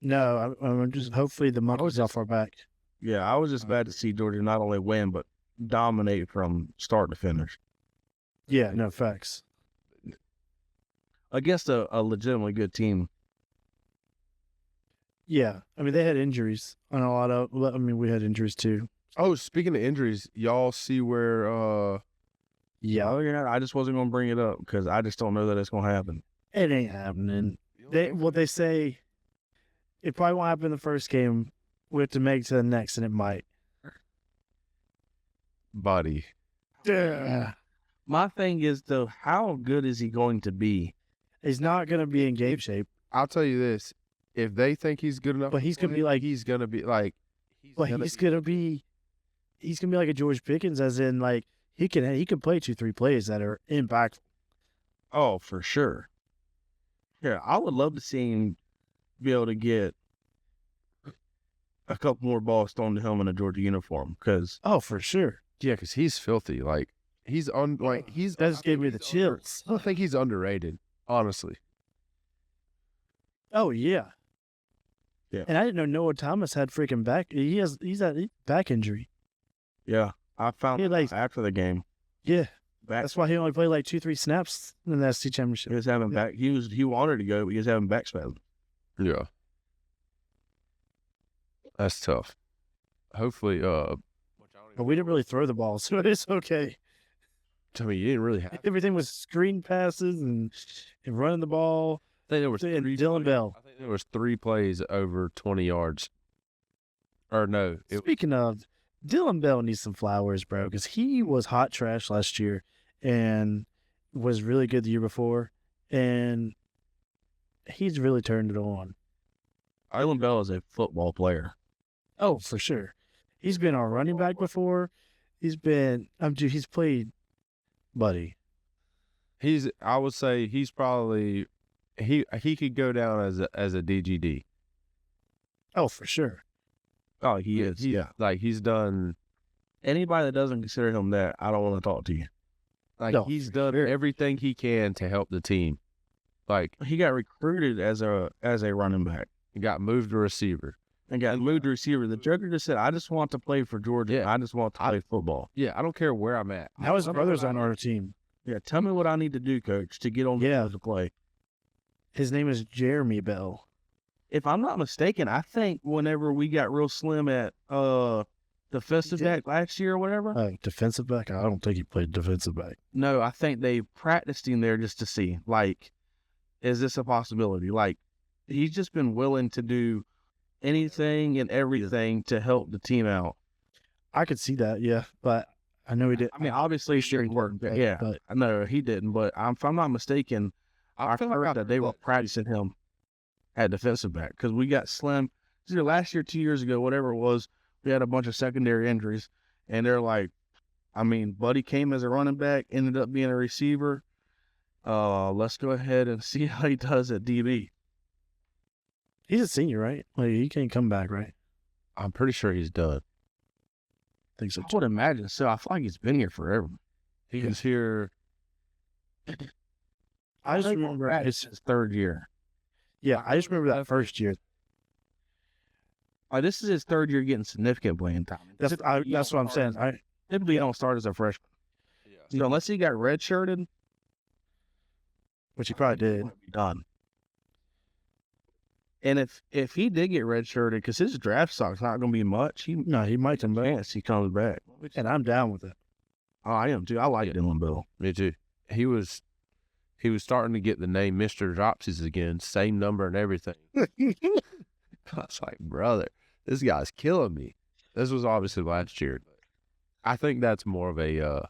[SPEAKER 2] No, I'm just hopefully the monkey's off our back.
[SPEAKER 3] Yeah, I was just glad to see Georgia not only win but dominate from start to finish
[SPEAKER 2] Yeah, no facts.
[SPEAKER 3] against a legitimately good team.
[SPEAKER 2] Yeah, I mean they had injuries on a lot of. I mean we had injuries too.
[SPEAKER 1] Oh, speaking of injuries, y'all see where
[SPEAKER 2] Yeah,
[SPEAKER 3] Oh, yeah, I just wasn't going to bring it up because I just don't know that it's going to happen.
[SPEAKER 2] it ain't happening. They say it probably won't happen in the first game. We have to make it to the next, and it might.
[SPEAKER 1] buddy.
[SPEAKER 2] Yeah.
[SPEAKER 3] My thing is, though, how good is he going to be?
[SPEAKER 2] He's not gonna be in game shape,
[SPEAKER 1] I'll tell you this: if they think he's good enough,
[SPEAKER 2] but he's gonna be like.
[SPEAKER 1] he's gonna be like,
[SPEAKER 2] But he's gonna be like a George Pickens, as in like he can play 2-3 plays that are impactful.
[SPEAKER 3] Oh, for sure. Yeah, I would love to see him be able to get a couple more balls thrown to him in a Georgia uniform because
[SPEAKER 2] Oh, for sure.
[SPEAKER 1] yeah, because he's filthy. Like he's he's.
[SPEAKER 2] That just gave me the chills.
[SPEAKER 1] I think he's underrated, honestly.
[SPEAKER 2] Oh yeah.
[SPEAKER 3] Yeah.
[SPEAKER 2] And I didn't know Noah Thomas had freaking back. He's had back injury.
[SPEAKER 3] yeah, I found
[SPEAKER 2] He
[SPEAKER 3] out
[SPEAKER 2] like-
[SPEAKER 3] after the game.
[SPEAKER 2] Yeah,
[SPEAKER 3] Back,
[SPEAKER 2] that's why he only played like 2-3 snaps in the SC
[SPEAKER 3] he
[SPEAKER 2] championship.
[SPEAKER 3] was having
[SPEAKER 2] Yeah.
[SPEAKER 3] back. He wanted to go, but he was having back spasms.
[SPEAKER 1] Yeah, that's tough. Hopefully,
[SPEAKER 2] But we didn't really throw the ball, so it's okay.
[SPEAKER 1] I mean, you didn't really have.
[SPEAKER 2] Everything was screen passes and running the ball.
[SPEAKER 1] I think there was
[SPEAKER 2] And
[SPEAKER 1] three
[SPEAKER 2] Dylan
[SPEAKER 1] plays-
[SPEAKER 2] Bell.
[SPEAKER 1] I think there was 3 plays over 20 yards. Or no,
[SPEAKER 2] Speaking of, Dylan Bell needs some flowers, bro, because he was hot trash last year and was really good the year before, and he's really turned it on.
[SPEAKER 3] Dylan Bell is a football player.
[SPEAKER 2] Oh, for sure. He's been our running back before. He's been, dude, he's played, buddy.
[SPEAKER 1] I would say he's probably he could go down as a DGD.
[SPEAKER 2] Oh, for sure.
[SPEAKER 3] Oh, he is. Yeah.
[SPEAKER 1] Like he's done.
[SPEAKER 3] Anybody that doesn't consider him that, I don't want to talk to you.
[SPEAKER 1] Like
[SPEAKER 2] No,
[SPEAKER 1] he's
[SPEAKER 2] for
[SPEAKER 1] done
[SPEAKER 2] sure.
[SPEAKER 1] everything he can to help the team. Like
[SPEAKER 3] He got recruited as a running back
[SPEAKER 1] he got moved to receiver.
[SPEAKER 3] and got moved to receiver. The Joker just said, "I just want to play for Georgia.
[SPEAKER 1] Yeah.
[SPEAKER 3] I just want to play football."
[SPEAKER 1] Yeah, I don't care where I'm at.
[SPEAKER 2] Now his
[SPEAKER 3] I don't
[SPEAKER 2] brother's
[SPEAKER 3] know
[SPEAKER 2] on our team.
[SPEAKER 3] Yeah, tell me what I need to do, coach, to get on the
[SPEAKER 2] Yeah.
[SPEAKER 3] field to play.
[SPEAKER 2] His name is Jeremy Bell.
[SPEAKER 3] If I'm not mistaken, I think whenever we got real slim at defensive back last year or whatever,
[SPEAKER 2] Defensive back? I don't think he played defensive back.
[SPEAKER 3] no, I think they practiced him there just to see, like, is this a possibility? Like, he's just been willing to do anything and everything to help the team out.
[SPEAKER 2] I could see that, yeah, but I know he did.
[SPEAKER 3] I mean, obviously,
[SPEAKER 2] sure
[SPEAKER 3] it
[SPEAKER 2] he
[SPEAKER 3] worked.
[SPEAKER 2] didn't,
[SPEAKER 3] Yeah,
[SPEAKER 2] but
[SPEAKER 3] I know he didn't, but if I'm not mistaken, I
[SPEAKER 1] feel
[SPEAKER 3] heard
[SPEAKER 1] like
[SPEAKER 3] that they were practicing him at defensive back because we got slim. Either last year, 2 years ago, whatever it was, we had a bunch of secondary injuries, and they're like, I mean, Buddy came as a running back, ended up being a receiver. Let's go ahead and see how he does at DB.
[SPEAKER 2] he's a senior, right? Like he can't come back, right?
[SPEAKER 1] I'm pretty sure he's done.
[SPEAKER 2] I think so.
[SPEAKER 3] I would imagine so. I feel like he's been here forever.
[SPEAKER 1] He was here.
[SPEAKER 2] I just
[SPEAKER 3] think
[SPEAKER 2] remember
[SPEAKER 3] it's his third year.
[SPEAKER 2] Yeah, I just remember that first year.
[SPEAKER 3] This is his third year getting significant playing time.
[SPEAKER 2] That's
[SPEAKER 3] Typically, you
[SPEAKER 2] that's what
[SPEAKER 3] don't
[SPEAKER 2] I'm saying.
[SPEAKER 3] start- Typically, you don't start as a freshman. So unless he got redshirted,
[SPEAKER 2] Which he probably did.
[SPEAKER 3] wouldn't be done. And if he did get redshirted, because his draft stock's not going to be much, he
[SPEAKER 2] No, he might come back,
[SPEAKER 3] chance he comes back.
[SPEAKER 2] and I'm down with it.
[SPEAKER 3] Oh, I am too. I like Dylan Bell.
[SPEAKER 1] Me too. He was starting to get the name Mr. Dropsies again, same number and everything. I was like, brother, this guy's killing me. This was obviously last year. I think that's more of a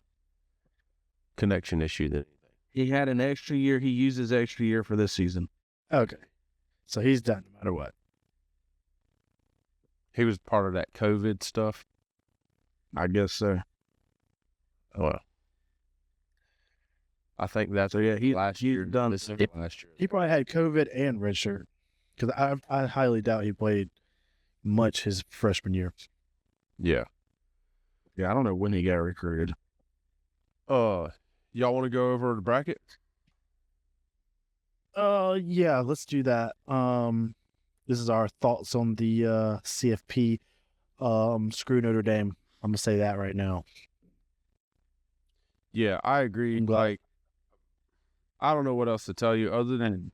[SPEAKER 1] connection issue than anything.
[SPEAKER 3] He had an extra year. He used his extra year for this season.
[SPEAKER 2] Okay, so he's done no matter what.
[SPEAKER 1] He was part of that COVID stuff.
[SPEAKER 3] I guess so.
[SPEAKER 1] Well, I think that's
[SPEAKER 3] So yeah,
[SPEAKER 1] last
[SPEAKER 3] he's
[SPEAKER 1] year.
[SPEAKER 3] done.
[SPEAKER 1] December last year.
[SPEAKER 2] He probably had COVID and redshirt, because I highly doubt he played much his freshman year.
[SPEAKER 1] Yeah.
[SPEAKER 3] Yeah, I don't know when he got recruited.
[SPEAKER 1] Y'all want to go over the bracket?
[SPEAKER 2] Yeah, let's do that. This is our thoughts on the CFP. Screw Notre Dame. I'm gonna say that right now.
[SPEAKER 1] Yeah, I agree.
[SPEAKER 2] I'm glad-
[SPEAKER 1] Like, I don't know what else to tell you other than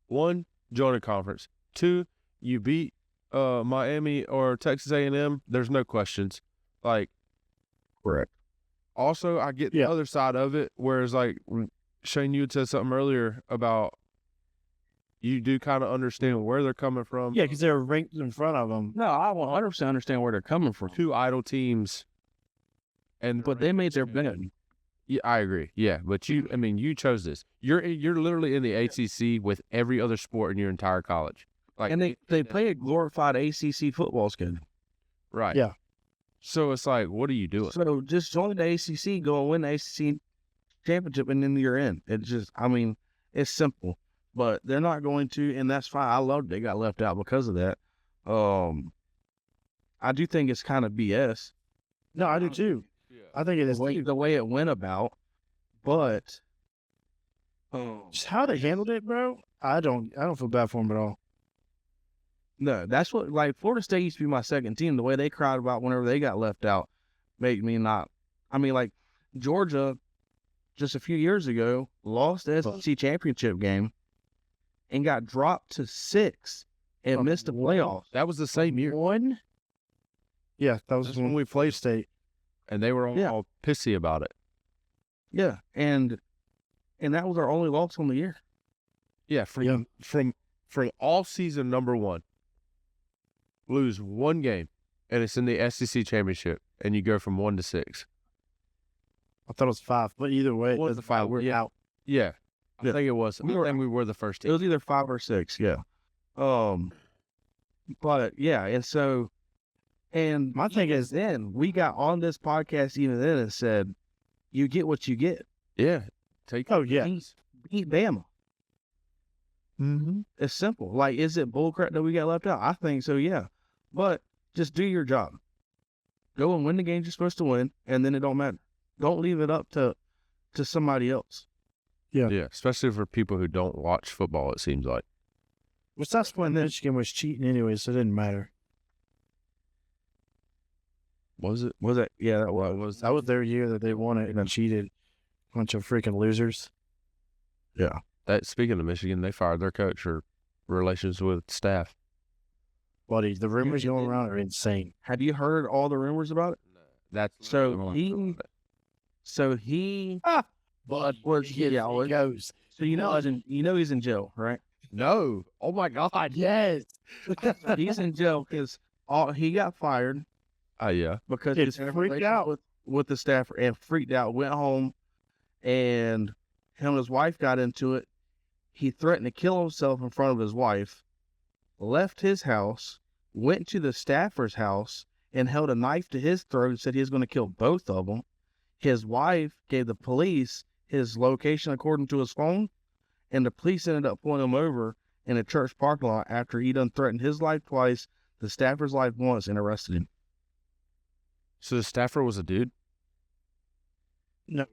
[SPEAKER 1] one, join a conference. Two, you beat Miami or Texas A&M. There's no questions. Like,
[SPEAKER 3] Correct.
[SPEAKER 1] also, I get
[SPEAKER 2] Yeah.
[SPEAKER 1] the other side of it, whereas like Shane, you had said something earlier about you do kind of understand where they're coming from.
[SPEAKER 2] Yeah, because they're ranked in front of them.
[SPEAKER 3] No, I 100% understand where they're coming from.
[SPEAKER 1] Two idle teams, and
[SPEAKER 3] But they made their bed.
[SPEAKER 1] Yeah, I agree. Yeah, but I mean, you chose this. You're literally in the ACC with every other sport in your entire college. Like,
[SPEAKER 3] And they play a glorified ACC football schedule.
[SPEAKER 1] right?
[SPEAKER 2] Yeah.
[SPEAKER 1] So it's like, what are you doing?
[SPEAKER 3] So just join the ACC, go and win the ACC championship, and then you're in. It just, I mean, it's simple. But they're not going to, and that's fine. I love they got left out because of that. I do think it's kind of BS.
[SPEAKER 2] No, I do too. I think it is too.
[SPEAKER 3] The way it went about, but
[SPEAKER 2] Just how they handled it, bro. I don't feel bad for them at all.
[SPEAKER 3] no, that's what, like, Florida State used to be my second team. The way they cried about whenever they got left out made me not. I mean, like, Georgia, just a few years ago, lost the SEC championship game and got dropped to 6 and missed the playoffs.
[SPEAKER 1] That was the same year,
[SPEAKER 2] One. Yeah, that was
[SPEAKER 1] That's
[SPEAKER 2] when we played State.
[SPEAKER 1] and they were all pissy about it.
[SPEAKER 3] Yeah, and that was our only loss on the year.
[SPEAKER 1] Yeah, from all season number one, lose one game, and it's in the SEC championship, and you go from 1 to 6.
[SPEAKER 2] I thought it was 5, but either way, it
[SPEAKER 1] One
[SPEAKER 2] doesn't
[SPEAKER 1] to 5,
[SPEAKER 2] matter. We're
[SPEAKER 1] yeah.
[SPEAKER 2] out.
[SPEAKER 1] Yeah, I
[SPEAKER 3] Yeah.
[SPEAKER 1] think it was. I think we were the first
[SPEAKER 3] It
[SPEAKER 1] team.
[SPEAKER 3] was either 5 or 6, yeah. But yeah, and so, and
[SPEAKER 2] My thing is,
[SPEAKER 3] then we got on this podcast even then and said, you get what you get.
[SPEAKER 1] Yeah, take.
[SPEAKER 2] oh yeah,
[SPEAKER 3] Beat Bama.
[SPEAKER 2] mm-hmm.
[SPEAKER 3] It's simple. Like, is it bullcrap that we got left out? I think so, yeah. But just do your job. Go and win the games you're supposed to win, and then it don't matter. Don't leave it up to somebody else.
[SPEAKER 1] Yeah, especially for people who don't watch football. It seems like.
[SPEAKER 2] Which that's when Michigan was cheating anyway, so it didn't matter.
[SPEAKER 1] Was it?
[SPEAKER 3] Was it? Yeah, that was.
[SPEAKER 2] That was their year that they won it and then cheated. Bunch of freaking losers.
[SPEAKER 3] Yeah.
[SPEAKER 1] That speaking of Michigan, they fired their coach for relations with staff.
[SPEAKER 2] Buddy, the rumors going around are insane.
[SPEAKER 3] Have you heard all the rumors about it?
[SPEAKER 1] That's
[SPEAKER 3] So he
[SPEAKER 2] Bud
[SPEAKER 3] was
[SPEAKER 2] goes.
[SPEAKER 3] So he's in jail, right?
[SPEAKER 1] no. Oh my God.
[SPEAKER 2] Yes.
[SPEAKER 3] He's in jail because he got fired
[SPEAKER 1] Yeah.
[SPEAKER 3] because
[SPEAKER 2] Kid
[SPEAKER 3] his
[SPEAKER 2] freaked
[SPEAKER 3] relations
[SPEAKER 2] out.
[SPEAKER 3] with the staffer and freaked out. Went home, and him and his wife got into it. He threatened to kill himself in front of his wife. Left his house, went to the staffer's house, and held a knife to his throat and said he was going to kill both of them. His wife gave the police his location according to his phone, and the police ended up pulling him over in a church parking lot after he done threatened his life twice, the staffer's life once, and arrested him.
[SPEAKER 1] So the staffer was a dude.
[SPEAKER 3] No,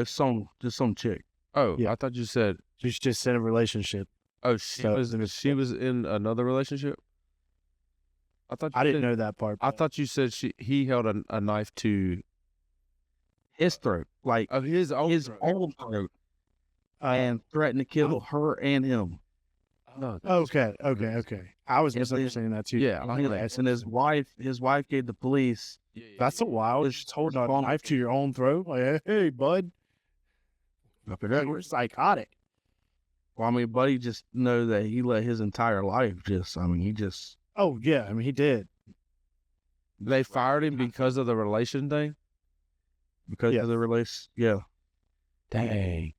[SPEAKER 3] it's just some chick.
[SPEAKER 1] Oh,
[SPEAKER 2] Yeah.
[SPEAKER 1] I thought you said.
[SPEAKER 2] She's just in a relationship.
[SPEAKER 1] Oh, she was in another relationship. I thought.
[SPEAKER 2] I didn't know that part.
[SPEAKER 1] I thought you said he held a knife to
[SPEAKER 3] His throat, like
[SPEAKER 1] his own
[SPEAKER 3] his
[SPEAKER 1] throat.
[SPEAKER 3] own throat, and threatened to kill her and him.
[SPEAKER 1] Oh,
[SPEAKER 2] Okay. I was
[SPEAKER 3] Yeah,
[SPEAKER 2] misunderstanding that too.
[SPEAKER 1] yeah,
[SPEAKER 3] And his wife gave the police.
[SPEAKER 2] That's a wild. Just holding a knife to your own throat. Like, hey, bud. We're psychotic.
[SPEAKER 3] Well, I mean, Buddy just know that he let his entire life he just.
[SPEAKER 2] Oh yeah, I mean he did.
[SPEAKER 1] They fired him because of the relation thing.
[SPEAKER 3] Because
[SPEAKER 2] Yeah.
[SPEAKER 3] of the release. Yeah.
[SPEAKER 1] Dang,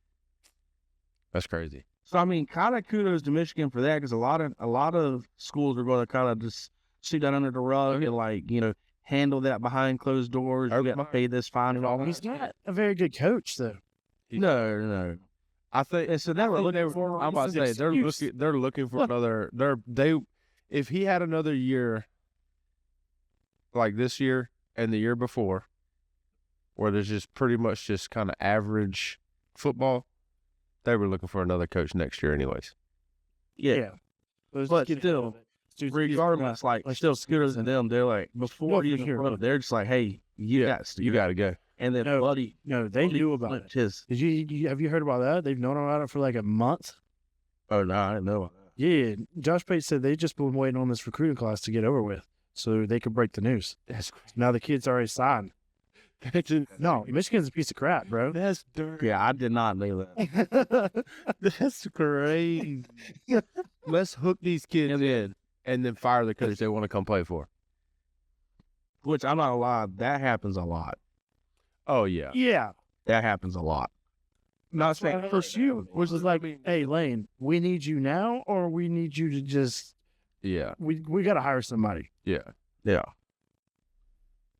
[SPEAKER 1] that's crazy.
[SPEAKER 3] So, I mean, kind of kudos to Michigan for that because a lot of schools are going to kind of just sweep that under the rug and, like, handle that behind closed doors. You got to pay this fine and all that.
[SPEAKER 2] He's not a very good coach though.
[SPEAKER 3] No.
[SPEAKER 1] I think, and so
[SPEAKER 2] I think
[SPEAKER 1] looking
[SPEAKER 2] they
[SPEAKER 1] for.
[SPEAKER 2] were-
[SPEAKER 1] I'm about to
[SPEAKER 2] it's
[SPEAKER 1] say
[SPEAKER 2] an excuse.
[SPEAKER 1] they're looking for another. If he had another year like this year and the year before, where there's just pretty much just kind of average football, they were looking for another coach next year, anyways.
[SPEAKER 3] Yeah. But still, regardless, like still Scooters and them, they're like before you even run, they're just like, hey, you got
[SPEAKER 1] to go.
[SPEAKER 3] And then
[SPEAKER 2] No,
[SPEAKER 3] Buddy,
[SPEAKER 2] No, they
[SPEAKER 3] Buddy
[SPEAKER 2] knew about it.
[SPEAKER 3] flipped his.
[SPEAKER 2] Did you have you heard about that? They've known about it for like a month.
[SPEAKER 3] Oh no, I didn't know about that.
[SPEAKER 2] Yeah, Josh Pate said they just been waiting on this recruiting class to get over with so they could break the news.
[SPEAKER 1] That's
[SPEAKER 2] Now the kid's already signed. No, Michigan's a piece of crap, bro.
[SPEAKER 1] that's dirty.
[SPEAKER 3] Yeah, I did not know that.
[SPEAKER 1] That's crazy. Let's hook these kids in and then fire the coach they want to come play for.
[SPEAKER 3] Which I'm not gonna lie, that happens a lot.
[SPEAKER 1] Oh yeah.
[SPEAKER 2] Yeah.
[SPEAKER 3] That happens a lot. Not saying
[SPEAKER 2] For you, which is like, hey, Lane, we need you now, or we need you to just
[SPEAKER 1] Yeah.
[SPEAKER 2] we got to hire somebody.
[SPEAKER 1] Yeah.
[SPEAKER 3] Yeah.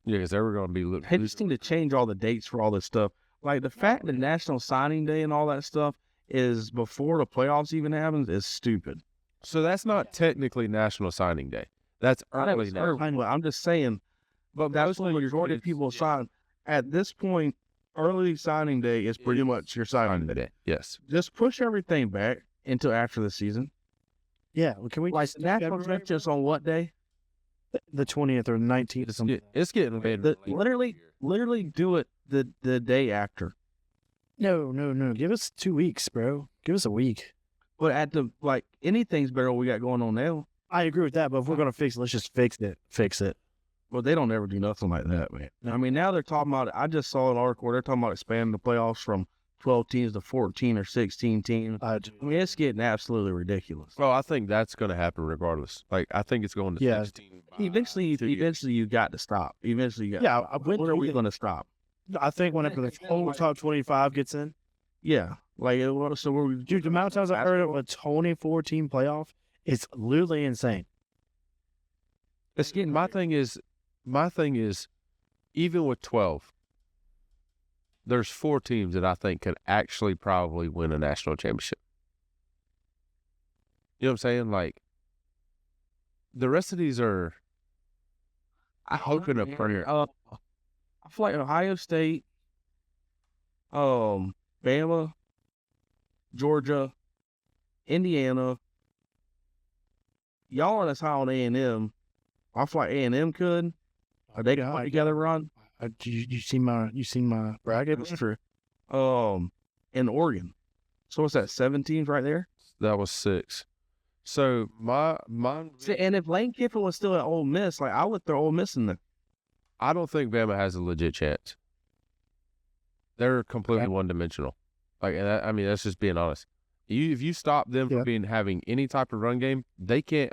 [SPEAKER 1] Yeah, because they were going to be
[SPEAKER 3] They just need to change all the dates for all this stuff. Like the fact that National Signing Day and all that stuff is before the playoffs even happens is stupid.
[SPEAKER 1] So that's not technically National Signing Day. That's
[SPEAKER 3] I know
[SPEAKER 1] early
[SPEAKER 3] it's
[SPEAKER 1] now.
[SPEAKER 3] early, but I'm just saying,
[SPEAKER 1] But
[SPEAKER 3] that's
[SPEAKER 1] most
[SPEAKER 3] when
[SPEAKER 1] of
[SPEAKER 3] the
[SPEAKER 1] your
[SPEAKER 3] majority of
[SPEAKER 1] kids-
[SPEAKER 3] people
[SPEAKER 1] yeah.
[SPEAKER 3] sign. At this point, early signing day is pretty much your signing day.
[SPEAKER 1] Yes.
[SPEAKER 3] Just push everything back until after the season.
[SPEAKER 2] Yeah, well, can we
[SPEAKER 3] Like
[SPEAKER 2] just
[SPEAKER 3] the national draft just on what day?
[SPEAKER 2] the 20th or 19th or something?
[SPEAKER 1] It's getting later.
[SPEAKER 3] Literally do it the day after.
[SPEAKER 2] No. Give us 2 weeks, bro. Give us a week.
[SPEAKER 3] But at the anything's better what we got going on now.
[SPEAKER 2] I agree with that, but if we're gonna fix it, let's just fix it. Fix it.
[SPEAKER 3] Well, they don't ever do nothing like that, man. I mean, now they're talking about. I just saw an article where they're talking about expanding the playoffs from 12 teams to 14 or 16 teams.
[SPEAKER 2] I
[SPEAKER 3] I mean, it's getting absolutely ridiculous.
[SPEAKER 1] Well, I think that's going to happen regardless. Like, I think it's going to
[SPEAKER 2] Yeah.
[SPEAKER 1] 16. by
[SPEAKER 3] Eventually,
[SPEAKER 1] 2 years.
[SPEAKER 3] you got to stop. Eventually, you got.
[SPEAKER 2] Yeah,
[SPEAKER 3] To stop. When are we going to stop?
[SPEAKER 2] I think whenever the whole top 25 gets in,
[SPEAKER 3] Yeah, so we're
[SPEAKER 2] dude, the amount of times I heard of a 24-team playoff, it's literally insane.
[SPEAKER 3] It's getting
[SPEAKER 1] My thing is, even with 12, there's 4 teams that I think could actually probably win a national championship. You know what I'm saying? Like, the rest of these are hoping a prayer.
[SPEAKER 3] I feel like Ohio State, Bama, Georgia, Indiana. Y'all aren't as high on A&M. I feel like A&M could. Are they
[SPEAKER 2] Yeah,
[SPEAKER 3] put together run?
[SPEAKER 2] You seen my bracket?
[SPEAKER 3] That's true. In Oregon. So what's that? 7 teams right there.
[SPEAKER 1] That was 6. So mine.
[SPEAKER 3] See, and if Lane Kiffin was still at Ole Miss, like I would throw Ole Miss in there.
[SPEAKER 1] I don't think Bama has a legit chance. They're completely one-dimensional. Like, and I mean, that's just being honest. If you stop them from having any type of run game, they can't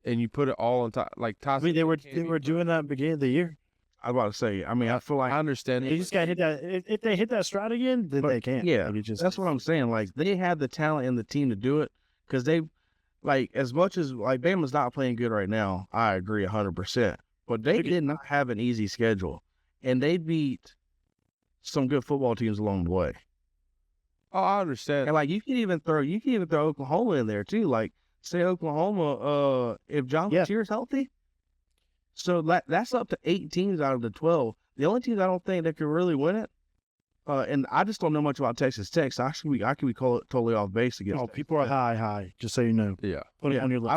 [SPEAKER 1] and you put it all on top. Like,
[SPEAKER 2] I mean, they were doing that at the beginning of the year.
[SPEAKER 3] I was about to say. I mean, I feel like
[SPEAKER 1] I understand.
[SPEAKER 2] They just got to hit that. If they hit that stride again, then
[SPEAKER 3] But,
[SPEAKER 2] they can't.
[SPEAKER 3] yeah,
[SPEAKER 2] Like, it just,
[SPEAKER 3] that's what I'm saying. Like they have the talent in the team to do it because they, like, as much as like Bama's not playing good right now. I agree 100%. But they did not have an easy schedule, and they beat some good football teams along the way.
[SPEAKER 1] Oh, I understand.
[SPEAKER 3] And like you can even throw Oklahoma in there too. Like say Oklahoma, if John Tier's healthy, so that's up to 8 teams out of the 12. The only teams I don't think that could really win it, and I just don't know much about Texas Tech. So I could be totally off base against.
[SPEAKER 2] Oh, people are high. Just so you know.
[SPEAKER 1] Yeah.
[SPEAKER 2] Put it on your list.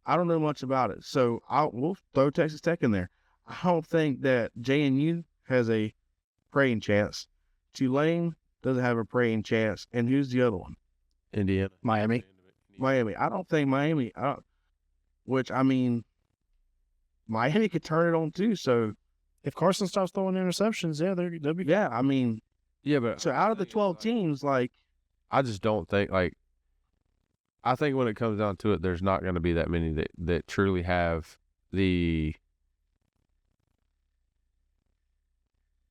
[SPEAKER 3] I don't know much about it, so we'll throw Texas Tech in there. I don't think that JNU has a praying chance. Tulane doesn't have a praying chance, and who's the other one?
[SPEAKER 1] Indiana.
[SPEAKER 2] Miami.
[SPEAKER 3] Miami. I don't think Miami. Which I mean, Miami could turn it on too. So
[SPEAKER 2] If Carson stops throwing interceptions, yeah, they'll be.
[SPEAKER 3] yeah, I mean,
[SPEAKER 1] Yeah, but
[SPEAKER 3] so out of the 12 teams, like
[SPEAKER 1] I just don't think I think when it comes down to it, there's not going to be that many that truly have the.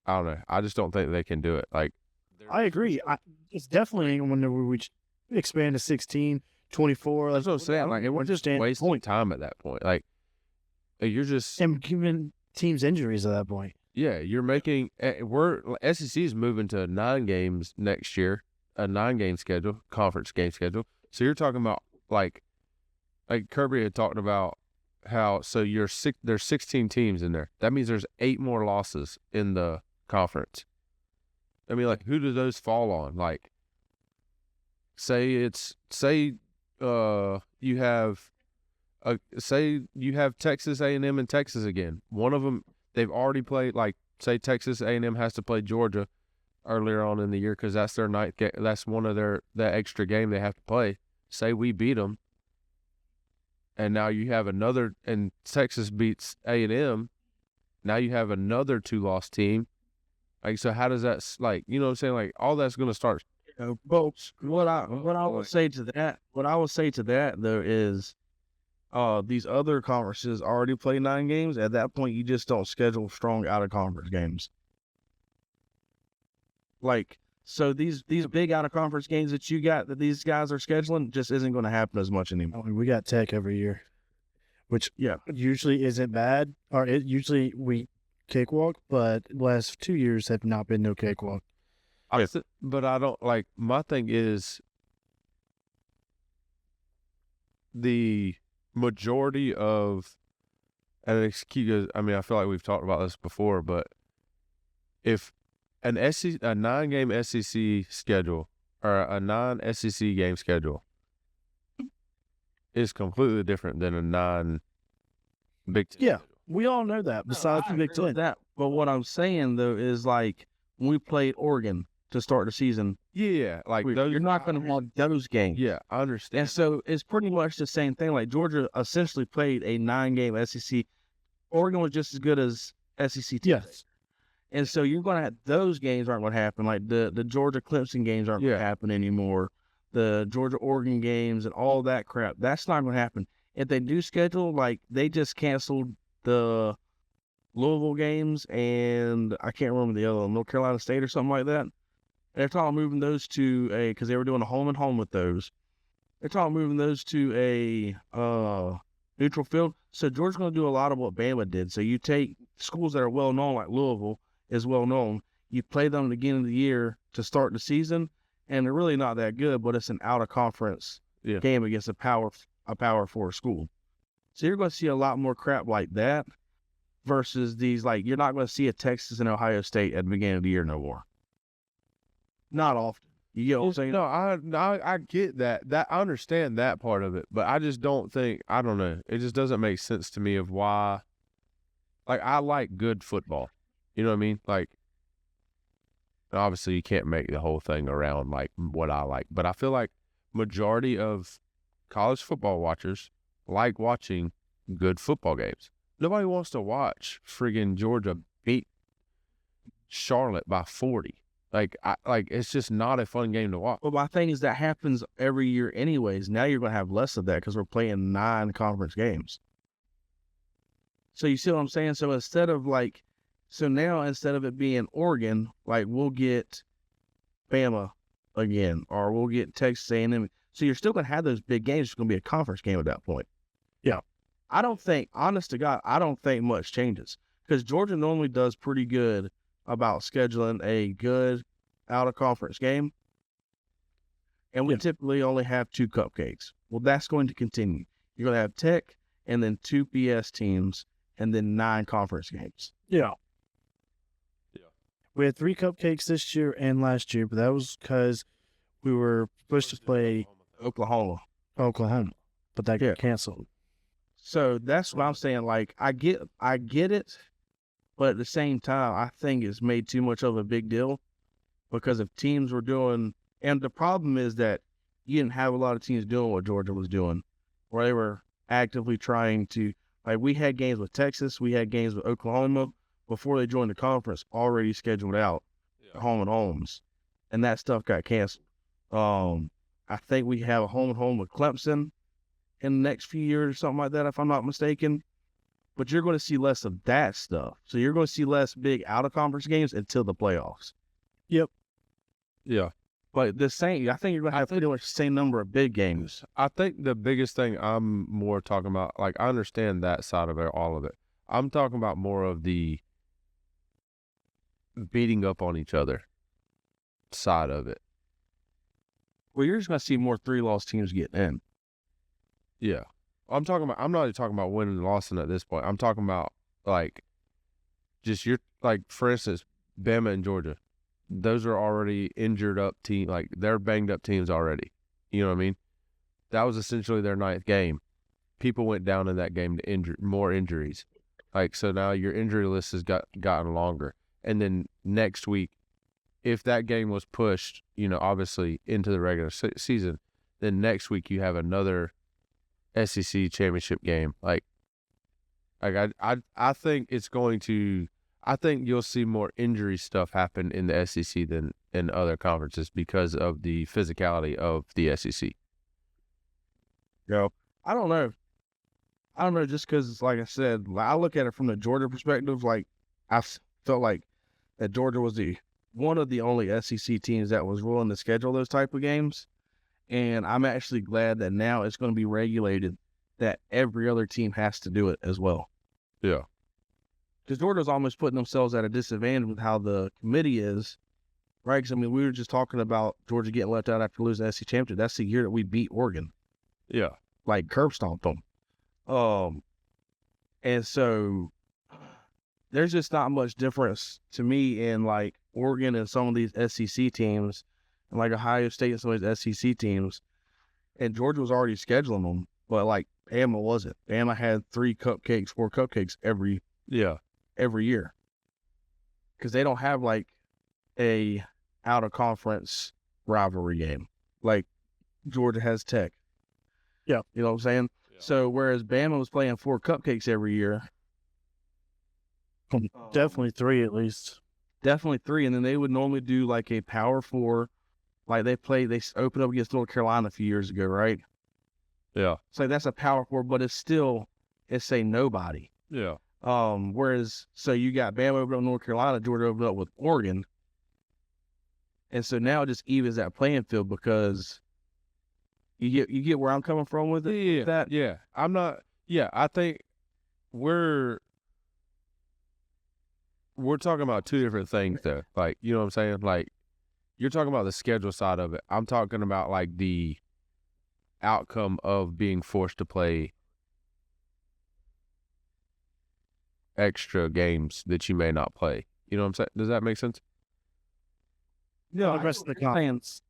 [SPEAKER 1] I don't know. I just don't think they can do it. Like,
[SPEAKER 2] I agree. It's definitely whenever we expand to 16, 24.
[SPEAKER 1] that's what I'm saying. Like, we're just wasting time at that point. Like, you're just
[SPEAKER 2] and giving teams injuries at that point.
[SPEAKER 1] yeah. You're making SEC is moving to 9 games next year, a 9-game schedule, conference game schedule. So you're talking about like Kirby had talked about how there's 16 teams in there. That means there's 8 more losses in the conference. I mean, like, who do those fall on? Like, say you have Texas A&M and Texas again. One of them, they've already played, like, say Texas A&M has to play Georgia earlier on in the year because that's their ninth game. That's one of that extra game they have to play. Say we beat them, and now you have another, and Texas beats A&M. Now you have another 2-loss team. Like, so how does that, like, you know what I'm saying? Like, all that's going to start.
[SPEAKER 3] Folks, what I will say to that though is, these other conferences already play 9 games. At that point, you just don't schedule strong out of conference games. Like, so these big out of conference games that you got that these guys are scheduling just isn't going to happen as much anymore.
[SPEAKER 2] I mean, we got Tech every year, which usually isn't bad, or usually we cakewalk, but the last 2 years have not been no cakewalk.
[SPEAKER 1] But I don't, like, my thing is the majority of, and excuse, I mean, I feel like we've talked about this before, but if a 9-game SEC schedule or a non-SEC game schedule is completely different than a non-Big Ten schedule.
[SPEAKER 2] We all know that, besides the Big Ten.
[SPEAKER 3] That, but what I'm saying, though, is, like, when we played Oregon to start the season,
[SPEAKER 1] like
[SPEAKER 3] you're not going to have those games.
[SPEAKER 1] Yeah, I understand.
[SPEAKER 3] And so it's pretty much the same thing. Like, Georgia essentially played a 9-game SEC. Oregon was just as good as SEC teams.
[SPEAKER 2] Yes.
[SPEAKER 3] And so you're going to have, those games aren't going to happen. Like, the Georgia Clemson games aren't going to happen anymore. The Georgia Oregon games and all that crap, that's not going to happen. If they do schedule, like, they just canceled the Louisville games, and I can't remember the other, North Carolina State or something like that. They're talking moving those to because they were doing a home and home with those. They're talking moving those to a neutral field. So Georgia's going to do a lot of what Bama did. So you take schools that are well known, like Louisville is well known. You play them at the beginning of the year to start the season, and they're really not that good. But it's an out of conference game against a Power 4 school. So you're going to see a lot more crap like that versus these, like, you're not going to see a Texas and Ohio State at the beginning of the year no more. Not often. You get what I'm saying?
[SPEAKER 1] No, I get that. I understand that part of it, but I just don't think, I don't know. It just doesn't make sense to me of why. Like, I like good football. You know what I mean? Like, obviously you can't make the whole thing around, like, what I like, but I feel like majority of college football watchers like watching good football games. Nobody wants to watch friggin' Georgia beat Charlotte by 40. Like, it's just not a fun game to watch.
[SPEAKER 3] Well, my thing is that happens every year anyways. Now you're going to have less of that because we're playing 9 conference games. So you see what I'm saying? So instead of it being Oregon, like, we'll get Bama again, or we'll get Texas A&M. So you're still going to have those big games. It's going to be a conference game at that point.
[SPEAKER 2] Yeah.
[SPEAKER 3] I don't think, honest to God, much changes because Georgia normally does pretty good about scheduling a good out-of-conference game. And we typically only have 2 cupcakes. Well, that's going to continue. You're going to have Tech and then 2 BS teams and then 9 conference games.
[SPEAKER 2] Yeah. We had 3 cupcakes this year and last year, but that was because we were supposed to play
[SPEAKER 3] Oklahoma,
[SPEAKER 2] but that got canceled.
[SPEAKER 3] So that's what I'm saying. Like, I get it, but at the same time, I think it's made too much of a big deal because if teams were doing, and the problem is that you didn't have a lot of teams doing what Georgia was doing, where they were actively trying to, like, we had games with Texas, we had games with Oklahoma before they joined the conference already scheduled out, home and homes, and that stuff got canceled. I think we have a home and home with Clemson in the next few years or something like that, if I'm not mistaken. But you're going to see less of that stuff. So you're going to see less big out-of-conference games until the playoffs.
[SPEAKER 2] Yep.
[SPEAKER 1] Yeah.
[SPEAKER 3] But I think you're going to have pretty much the same number of big games.
[SPEAKER 1] I think the biggest thing I'm more talking about, like, I understand that side of it, all of it. I'm talking about more of the beating up on each other side of it.
[SPEAKER 3] Well, you're just going to see more 3-loss teams getting in.
[SPEAKER 1] Yeah. I'm not even talking about winning and losing at this point. I'm talking about, like, just for instance, Bama and Georgia. those are already injured up team, like they're banged up teams already. You know what I mean? That was essentially their 9th game. People went down in that game to more injuries. Like, so now your injury list has gotten longer. And then next week, if that game was pushed, obviously into the regular season, then next week you have another SEC championship game. Like I think it's going to. I think you'll see more injury stuff happen in the SEC than in other conferences because of the physicality of the SEC.
[SPEAKER 3] I don't know. Just because, like I said, I look at it from the Georgia perspective. Like, I felt like that Georgia was one of the only SEC teams that was willing to schedule those type of games. And I'm actually glad that now it's going to be regulated that every other team has to do it as well.
[SPEAKER 1] Yeah.
[SPEAKER 3] Because Georgia's almost putting themselves at a disadvantage with how the committee is, right? Because, we were just talking about Georgia getting left out after losing the SEC championship. That's the year that we beat Oregon.
[SPEAKER 1] Yeah.
[SPEAKER 3] Like, curb stomped them. And so there's just not much difference to me in, like, Oregon and some of these SEC teams, and, like, Ohio State and some of these SEC teams. And Georgia was already scheduling them, but, like, Bama wasn't. Bama had 4 cupcakes every year, because they don't have like a out of conference rivalry game like Georgia has Tech.
[SPEAKER 2] Yeah,
[SPEAKER 3] you know what I'm saying. Yeah. So whereas Bama was playing 4 cupcakes every year,
[SPEAKER 2] definitely 3 at least.
[SPEAKER 3] Definitely 3, and then they would normally do like a Power 4, like they opened up against North Carolina a few years ago, right?
[SPEAKER 1] Yeah.
[SPEAKER 3] So that's a Power 4, but it's a nobody.
[SPEAKER 1] Yeah.
[SPEAKER 3] Whereas, so you got Bama opened up North Carolina, Georgia opened up with Oregon. And so now it just evens that playing field, because you get where I'm coming from with it?
[SPEAKER 1] I think we're talking about 2 different things though. Like, you know what I'm saying? Like, you're talking about the schedule side of it. I'm talking about like the outcome of being forced to play extra games that you may not play. You know what I'm saying? Does that make sense?
[SPEAKER 3] No,
[SPEAKER 2] the rest of the conference.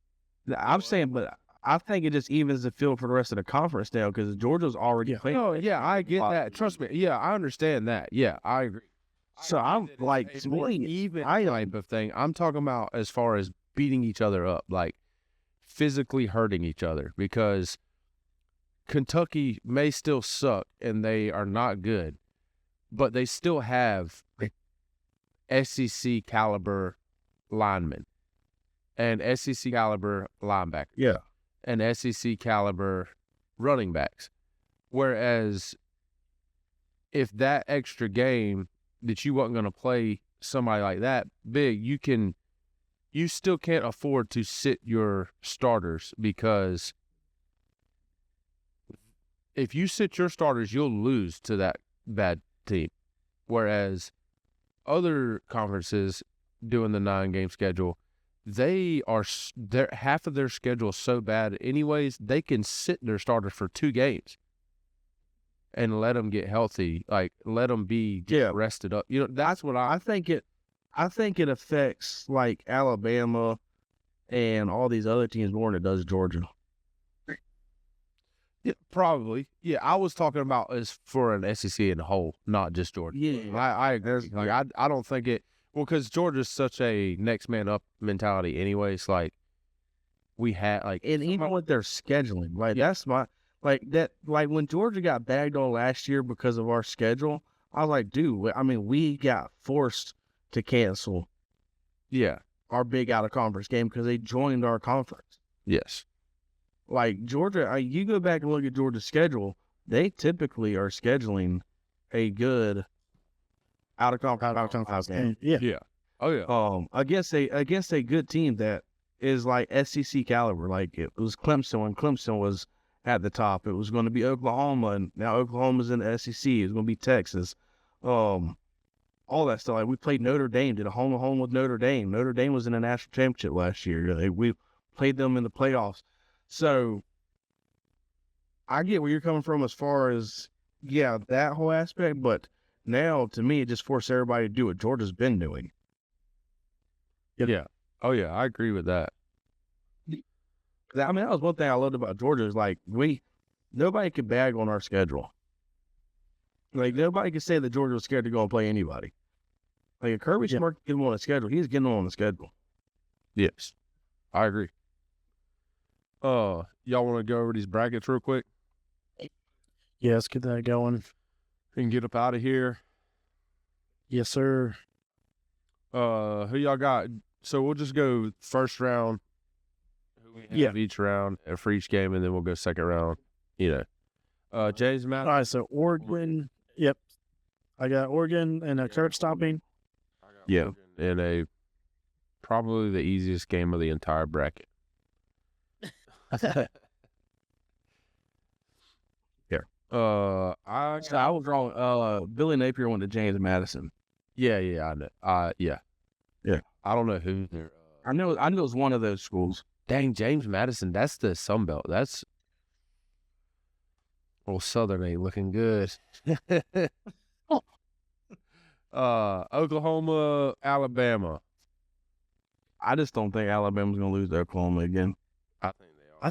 [SPEAKER 3] I'm saying, but I think it just evens the field for the rest of the conference now, because Georgia's already playing.
[SPEAKER 1] Oh, yeah, I get that. Trust me. Yeah, I understand that. Yeah, I agree.
[SPEAKER 3] So I'm like,
[SPEAKER 1] it's more even type of thing. I'm talking about as far as beating each other up, like physically hurting each other, because Kentucky may still suck and they are not good, but they still have SEC caliber linemen and SEC caliber linebackers.
[SPEAKER 3] Yeah.
[SPEAKER 1] And SEC caliber running backs. Whereas if that extra game that you wasn't going to play somebody like that big, you still can't afford to sit your starters, because if you sit your starters, you'll lose to that bad team. Whereas other conferences doing the 9-game schedule, half of their schedule is so bad anyways, they can sit their starters for 2 games and let them get healthy, like let them be rested up. You know, that's what I think it affects like Alabama and all these other teams more than it does Georgia. Yeah, probably. Yeah, I was talking about as for an SEC in the whole, not just Georgia.
[SPEAKER 3] Yeah,
[SPEAKER 1] I agree. Like I don't think it. Well, because Georgia's such a next man up mentality, anyways. Like we had
[SPEAKER 3] and even with their scheduling, like that's my like when Georgia got bagged on last year because of our schedule, I was like, dude, I mean, we got forced to cancel.
[SPEAKER 1] Yeah,
[SPEAKER 3] our big out of conference game because they joined our conference.
[SPEAKER 1] Yes.
[SPEAKER 3] Like Georgia, you go back and look at Georgia's schedule, they typically are scheduling a good out of conference game.
[SPEAKER 2] Yeah.
[SPEAKER 1] Yeah. Oh yeah.
[SPEAKER 3] Against a good team that is like SEC caliber. Like it was Clemson when Clemson was at the top. It was going to be Oklahoma, and now Oklahoma's in the SEC. It's going to be Texas. All that stuff. Like we played Notre Dame, did a home with Notre Dame. Notre Dame was in the national championship last year. We played them in the playoffs. So I get where you're coming from as far as, that whole aspect. But now, to me, it just forced everybody to do what Georgia's been doing.
[SPEAKER 1] Yeah. Oh yeah, I agree with that.
[SPEAKER 3] I mean, that was one thing I loved about Georgia is like nobody could bag on our schedule. Like nobody could say that Georgia was scared to go and play anybody. Like if Kirby Smart could get them on the schedule, he's getting them on the schedule.
[SPEAKER 1] Yes, I agree. Y'all want to go over these brackets real quick
[SPEAKER 2] Yeah, let's get that going.
[SPEAKER 1] and get up out of here?
[SPEAKER 2] Yes, sir.
[SPEAKER 1] Who y'all got? So we'll just go first round. Who we have each round for each game, and then we'll go second round. James Matt.
[SPEAKER 2] All right, so Oregon. Yep. I got Oregon and a curb stopping.
[SPEAKER 3] Yeah.
[SPEAKER 1] In probably the easiest game of the entire bracket. I
[SPEAKER 3] was wrong. Billy Napier went to James Madison.
[SPEAKER 1] I know. Yeah. I don't know who they're.
[SPEAKER 3] I knew it was one of those schools.
[SPEAKER 1] Dang, James Madison. That's the Sun Belt. That's. Well, Southern ain't looking good. Oklahoma, Alabama.
[SPEAKER 3] I just don't think Alabama's gonna lose to Oklahoma again.
[SPEAKER 1] I think they are.
[SPEAKER 2] I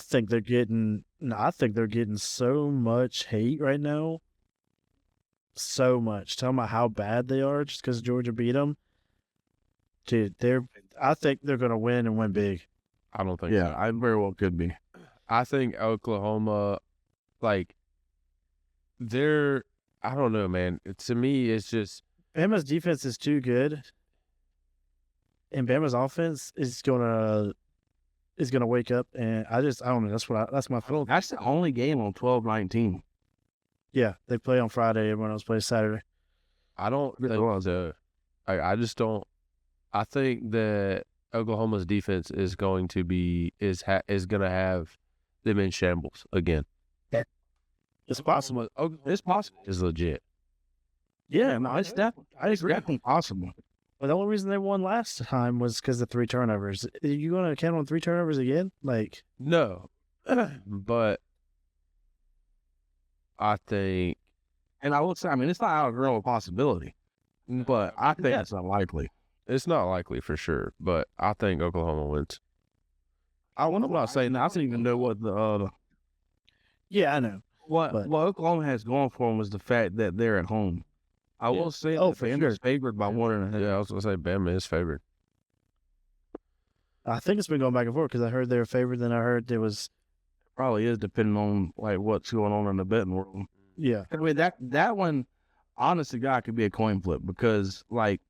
[SPEAKER 2] think they're getting so much hate right now. So much. Talking about how bad they are just because Georgia beat them. Dude, I think they're going to win and win big.
[SPEAKER 1] I don't think
[SPEAKER 3] Yeah,
[SPEAKER 1] so.
[SPEAKER 3] I very well could be.
[SPEAKER 1] I think Oklahoma, like, I don't know, man. To me, it's just.
[SPEAKER 2] Bama's defense is too good. And Bama's offense is gonna wake up, and I don't know. That's my feeling.
[SPEAKER 3] That's the only game on 12-19.
[SPEAKER 2] Yeah, they play on Friday. Everyone else plays Saturday.
[SPEAKER 1] I don't think so. I just don't. I think that Oklahoma's defense is going to be is going to have them in shambles again.
[SPEAKER 2] It's possible.
[SPEAKER 1] It's possible. It's legit.
[SPEAKER 2] Yeah, no, it's definitely. I agree.
[SPEAKER 3] Definitely possible.
[SPEAKER 2] But the only reason they won last time was because of 3 turnovers. Are you going to count on 3 turnovers again? Like,
[SPEAKER 1] No, but I think,
[SPEAKER 3] And I will say, I mean, it's not out of the realm of possibility, but I think it's unlikely.
[SPEAKER 1] it's not likely for sure. But I think Oklahoma wins.
[SPEAKER 3] I'm not saying that. I don't even know what the
[SPEAKER 2] yeah, I know.
[SPEAKER 3] what Oklahoma has going for them was the fact that they're at home. I will say that
[SPEAKER 2] for
[SPEAKER 3] Bama's
[SPEAKER 2] sure.
[SPEAKER 3] favored by 1.5.
[SPEAKER 1] Yeah, I was gonna say Bama is favored.
[SPEAKER 2] I think it's been going back and forth because I heard they were favored, then I heard there was.
[SPEAKER 3] Probably is depending on like what's going on in the betting world.
[SPEAKER 2] Yeah.
[SPEAKER 3] I mean that one, honest to God, could be a coin flip because like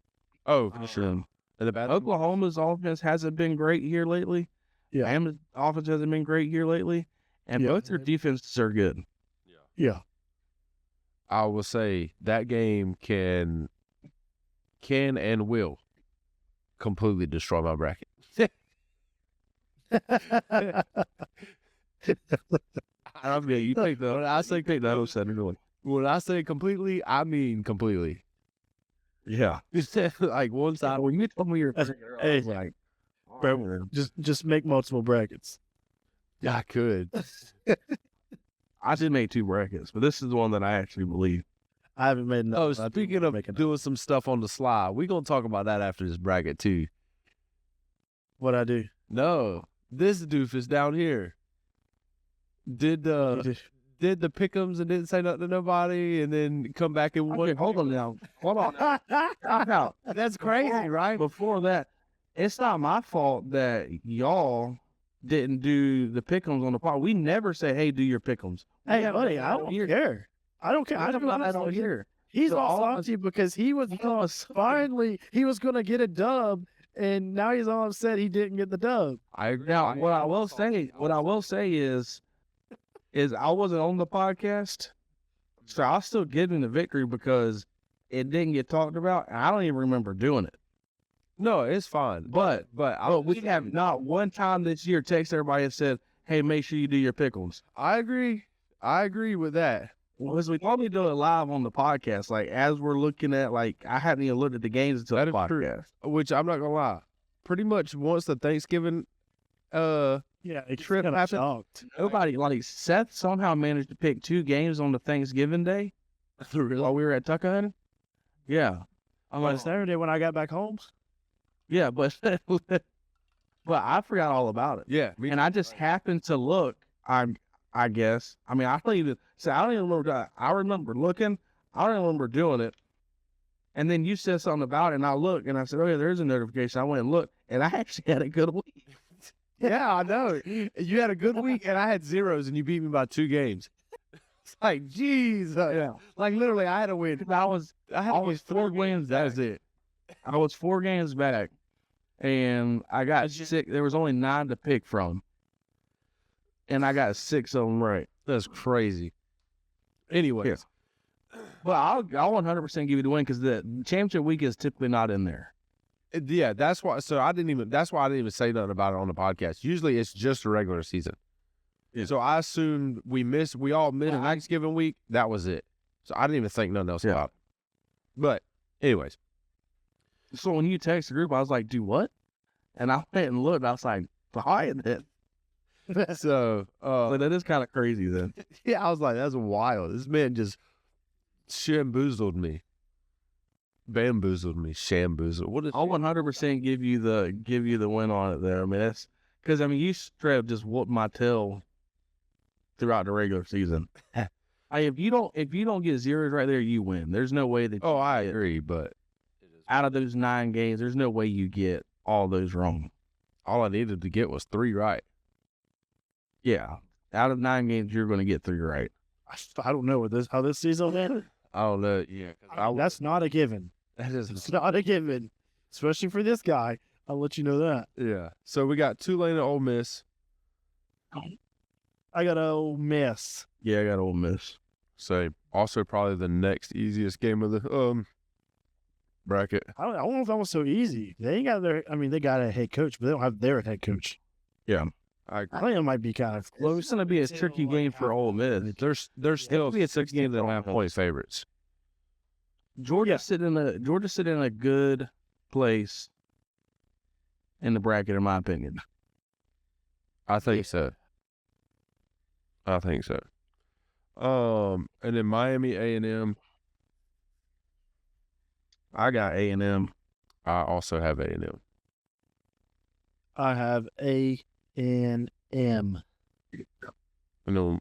[SPEAKER 1] Oh, for sure.
[SPEAKER 3] um,
[SPEAKER 1] And the bad
[SPEAKER 3] Oklahoma's offense hasn't been great here lately.
[SPEAKER 2] Yeah.
[SPEAKER 3] Bama's offense hasn't been great here lately, and
[SPEAKER 2] Yeah.
[SPEAKER 3] both their defenses are good.
[SPEAKER 2] Yeah.
[SPEAKER 1] I will say that game can and will completely destroy my bracket.
[SPEAKER 3] I mean, you take the I say take that upset really.
[SPEAKER 1] When I say completely, I mean completely.
[SPEAKER 3] Yeah.
[SPEAKER 1] Like one side.
[SPEAKER 3] When you told me your
[SPEAKER 2] Hey,
[SPEAKER 3] like,
[SPEAKER 2] bro, just make multiple brackets.
[SPEAKER 1] I could.
[SPEAKER 3] I did make 2 brackets, but this is the one that I actually believe.
[SPEAKER 2] I haven't made enough.
[SPEAKER 1] Oh, speaking of doing some stuff on the slide, we're gonna talk about that after this bracket too.
[SPEAKER 2] what I do.
[SPEAKER 1] No, this doofus down here did the pick'ems and didn't say nothing to nobody, and then come back and
[SPEAKER 3] Okay, hold on now. Hold on. Now.
[SPEAKER 2] That's crazy, right?
[SPEAKER 3] Before that, it's not my fault that y'all didn't do the pick'ems on the pod. We never say, "Hey, do your pick'ems."
[SPEAKER 2] Hey, buddy, I don't care. I don't care. I don't
[SPEAKER 3] here.
[SPEAKER 2] He's
[SPEAKER 3] So
[SPEAKER 2] all
[SPEAKER 3] all of
[SPEAKER 2] salty because he was finally he was going to get a dub, and now he's all upset he didn't get the dub.
[SPEAKER 1] I agree.
[SPEAKER 3] Now, what I will say is I wasn't on the podcast, so I'll still give him the victory because it didn't get talked about, and I don't even remember doing it.
[SPEAKER 1] No, it's fine. But
[SPEAKER 3] we have not one time this year texted everybody and said, "Hey, make sure you do your pickles."
[SPEAKER 1] I agree. I agree with that.
[SPEAKER 3] Because we probably do it live on the podcast, like as we're looking at, like I haven't even looked at the games until
[SPEAKER 1] That
[SPEAKER 3] the
[SPEAKER 1] is true.
[SPEAKER 3] podcast.
[SPEAKER 1] Which I'm not gonna lie. Pretty much once the Thanksgiving
[SPEAKER 2] Yeah, it's
[SPEAKER 1] Trip
[SPEAKER 2] kind of
[SPEAKER 1] happened?
[SPEAKER 2] shocked.
[SPEAKER 3] Nobody like Seth somehow managed to pick 2 games on the Thanksgiving day while we were at Tuckahoe. Yeah, I'm
[SPEAKER 2] On
[SPEAKER 3] like,
[SPEAKER 2] Saturday when I got back home,
[SPEAKER 3] yeah, but but I forgot all about it.
[SPEAKER 1] Yeah,
[SPEAKER 3] And I just happened to look. I guess. I mean, I don't even remember. I remember looking. I don't remember doing it. And then you said something about it, and I looked, and I said, "Oh yeah, there's a notification." I went and looked, and I actually had a good week.
[SPEAKER 1] Yeah, I know. You had a good week, and I had zeros, and you beat me by 2 games. It's like, geez,
[SPEAKER 3] Yeah,
[SPEAKER 1] like literally, I had to win.
[SPEAKER 3] I was 4 games back.
[SPEAKER 1] That's it.
[SPEAKER 3] I was 4 games back, and I got 6. There was only 9 to pick from, and I got 6 of them right.
[SPEAKER 1] That's crazy. Anyways,
[SPEAKER 3] Yeah. But I'll 100% give you the win because the championship week is typically not in there.
[SPEAKER 1] yeah, that's why. So that's why I didn't even say nothing about it on the podcast. Usually, it's just a regular season.
[SPEAKER 3] Yeah.
[SPEAKER 1] So I assumed we all missed Thanksgiving week. That was it. So I didn't even think nothing else about it. But anyways,
[SPEAKER 3] So when you text the group, I was like, "Do what?" And I went and looked. I was like, "Behind it."
[SPEAKER 1] so
[SPEAKER 3] But that is kind of crazy then.
[SPEAKER 1] yeah, I was like, that's wild. This man just shamboozled me. Bamboozled me. Shamboozled. What is
[SPEAKER 3] I'll 100% give you the win on it there. I mean, that's because you straight up just whooped my tail throughout the regular season. If you don't get zeros right there, you win. There's no way that.
[SPEAKER 1] Oh, I agree, but
[SPEAKER 3] Out of those 9 games, there's no way you get all those wrong.
[SPEAKER 1] all I needed to get was 3 right.
[SPEAKER 3] Yeah, out of 9 games, you're going to get 3 right.
[SPEAKER 2] I don't know how this season went.
[SPEAKER 1] I don't know. Yeah,
[SPEAKER 2] That's not a given.
[SPEAKER 1] that is
[SPEAKER 2] It's not a given, especially for this guy. I'll let you know that.
[SPEAKER 1] yeah. So we got Tulane and Ole Miss.
[SPEAKER 2] I got Ole Miss.
[SPEAKER 3] Yeah, I got Ole Miss.
[SPEAKER 1] So also probably the next easiest game of the bracket.
[SPEAKER 2] I don't know if that was so easy. They ain't got they got a head coach, but they don't have their head coach.
[SPEAKER 3] Yeah,
[SPEAKER 1] I
[SPEAKER 2] I think it might be kind of
[SPEAKER 3] well,
[SPEAKER 2] close.
[SPEAKER 3] it's going to be a tricky game for Ole Miss.
[SPEAKER 1] There's still
[SPEAKER 3] be a
[SPEAKER 1] 6 games that don't have point favorites.
[SPEAKER 3] Georgia's sitting in a good place in the bracket, in my opinion.
[SPEAKER 1] I think so. I think so. And then Miami A&M.
[SPEAKER 3] I got A&M.
[SPEAKER 1] I also have A&M.
[SPEAKER 2] I have A and M.
[SPEAKER 1] And then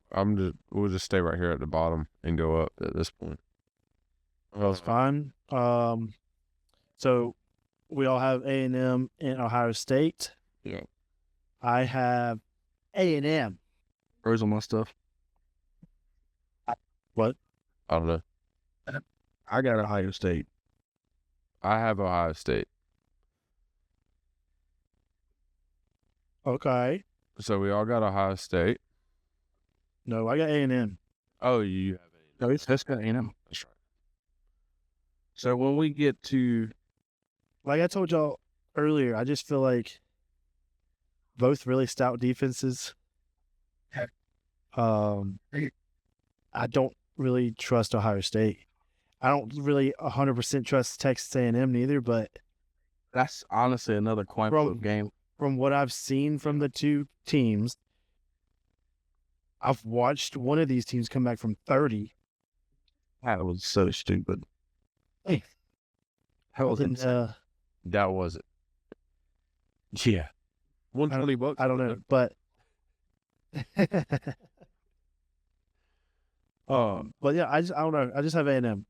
[SPEAKER 1] we'll just stay right here at the bottom and go up at this point.
[SPEAKER 2] That's fine. So we all have A and M in Ohio State.
[SPEAKER 1] Yeah.
[SPEAKER 2] I have A and M.
[SPEAKER 3] Where's all my stuff?
[SPEAKER 2] What?
[SPEAKER 1] I don't know.
[SPEAKER 3] I got Ohio State.
[SPEAKER 1] I have Ohio State.
[SPEAKER 2] Okay.
[SPEAKER 1] So we all got Ohio State.
[SPEAKER 2] No, I got A and M.
[SPEAKER 1] Oh, you have A&M.
[SPEAKER 3] No, it's got A&M.
[SPEAKER 1] That's right.
[SPEAKER 3] So when we get to
[SPEAKER 2] Like I told y'all earlier, I just feel like both really stout defenses. I don't really trust Ohio State. I don't really 100% trust Texas A&M neither, but
[SPEAKER 3] that's honestly another coin flip game.
[SPEAKER 2] from what I've seen from the two teams, I've watched one of these teams come back from 30.
[SPEAKER 3] That was so stupid.
[SPEAKER 2] Hey.
[SPEAKER 3] That was
[SPEAKER 2] And,
[SPEAKER 3] insane.
[SPEAKER 1] That was it. Yeah. $120.
[SPEAKER 2] I don't know, but but yeah, I don't know. I just have A&M.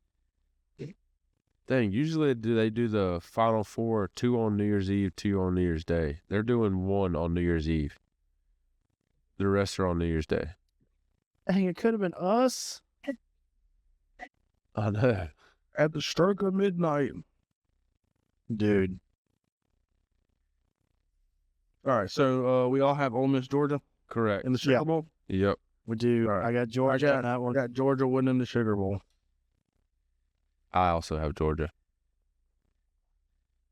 [SPEAKER 1] Dang, usually they do the Final Four, 2 on New Year's Eve, 2 on New Year's Day. They're doing 1 on New Year's Eve. The rest are on New Year's Day.
[SPEAKER 2] Dang, it could have been us.
[SPEAKER 1] I know.
[SPEAKER 3] At the stroke of midnight.
[SPEAKER 2] Dude.
[SPEAKER 3] All right, so we all have Ole Miss, Georgia
[SPEAKER 1] Correct.
[SPEAKER 3] in the Sugar
[SPEAKER 2] Yeah.
[SPEAKER 3] Bowl.
[SPEAKER 1] Yep.
[SPEAKER 2] We do.
[SPEAKER 3] All right.
[SPEAKER 2] I got Georgia on that
[SPEAKER 3] I
[SPEAKER 2] one.
[SPEAKER 3] got Georgia winning the Sugar Bowl.
[SPEAKER 1] I also have Georgia.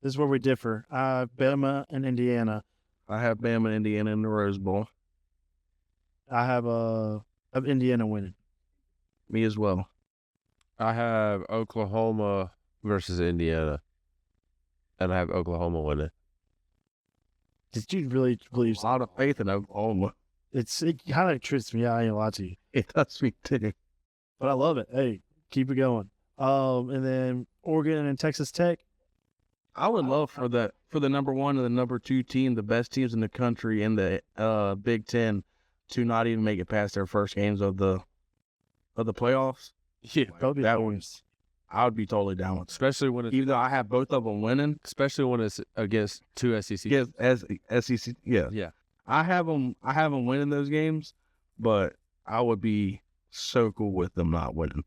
[SPEAKER 2] This is where we differ. I have Bama and Indiana.
[SPEAKER 3] I have Bama and Indiana in the Rose Bowl.
[SPEAKER 2] I have Indiana winning.
[SPEAKER 3] Me as well.
[SPEAKER 1] I have Oklahoma versus Indiana. And I have Oklahoma winning.
[SPEAKER 2] Did you really believe
[SPEAKER 3] A lot of faith in Oklahoma.
[SPEAKER 2] it kind of trips me out, I ain't gonna lie to you.
[SPEAKER 3] It does me too.
[SPEAKER 2] But I love it. Hey, keep it going. And then Oregon and Texas Tech.
[SPEAKER 3] I would love for for the number 1 and the number 2 team, the best teams in the country in the Big Ten, to not even make it past their first games of the playoffs.
[SPEAKER 1] Yeah,
[SPEAKER 3] That was, I would be totally down with it.
[SPEAKER 1] especially when it's
[SPEAKER 3] Even though I have both of them winning,
[SPEAKER 1] against two SEC.
[SPEAKER 3] yes, as SEC, yeah,
[SPEAKER 1] Yeah.
[SPEAKER 3] I have them winning those games, but I would be so cool with them not winning.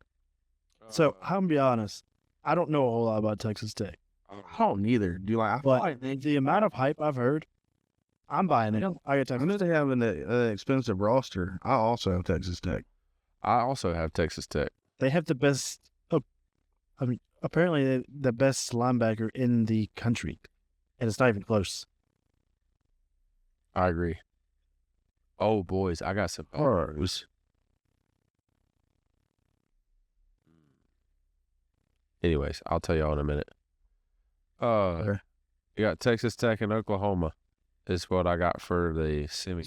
[SPEAKER 2] So I'm gonna be honest. I don't know a whole lot about Texas Tech,
[SPEAKER 3] I don't neither. Do you like? I feel
[SPEAKER 2] but
[SPEAKER 3] like they,
[SPEAKER 2] the amount of hype I've heard, I'm buying it. I got
[SPEAKER 3] I
[SPEAKER 2] Texas
[SPEAKER 3] know they have an expensive roster. I also have Texas Tech.
[SPEAKER 1] I also have Texas Tech.
[SPEAKER 2] They have the best. Apparently the best linebacker in the country, and it's not even close.
[SPEAKER 1] I agree. Oh, boys, I got some news. Anyways, I'll tell y'all in a minute.
[SPEAKER 3] Okay.
[SPEAKER 1] You got Texas Tech and Oklahoma is what I got for the semi.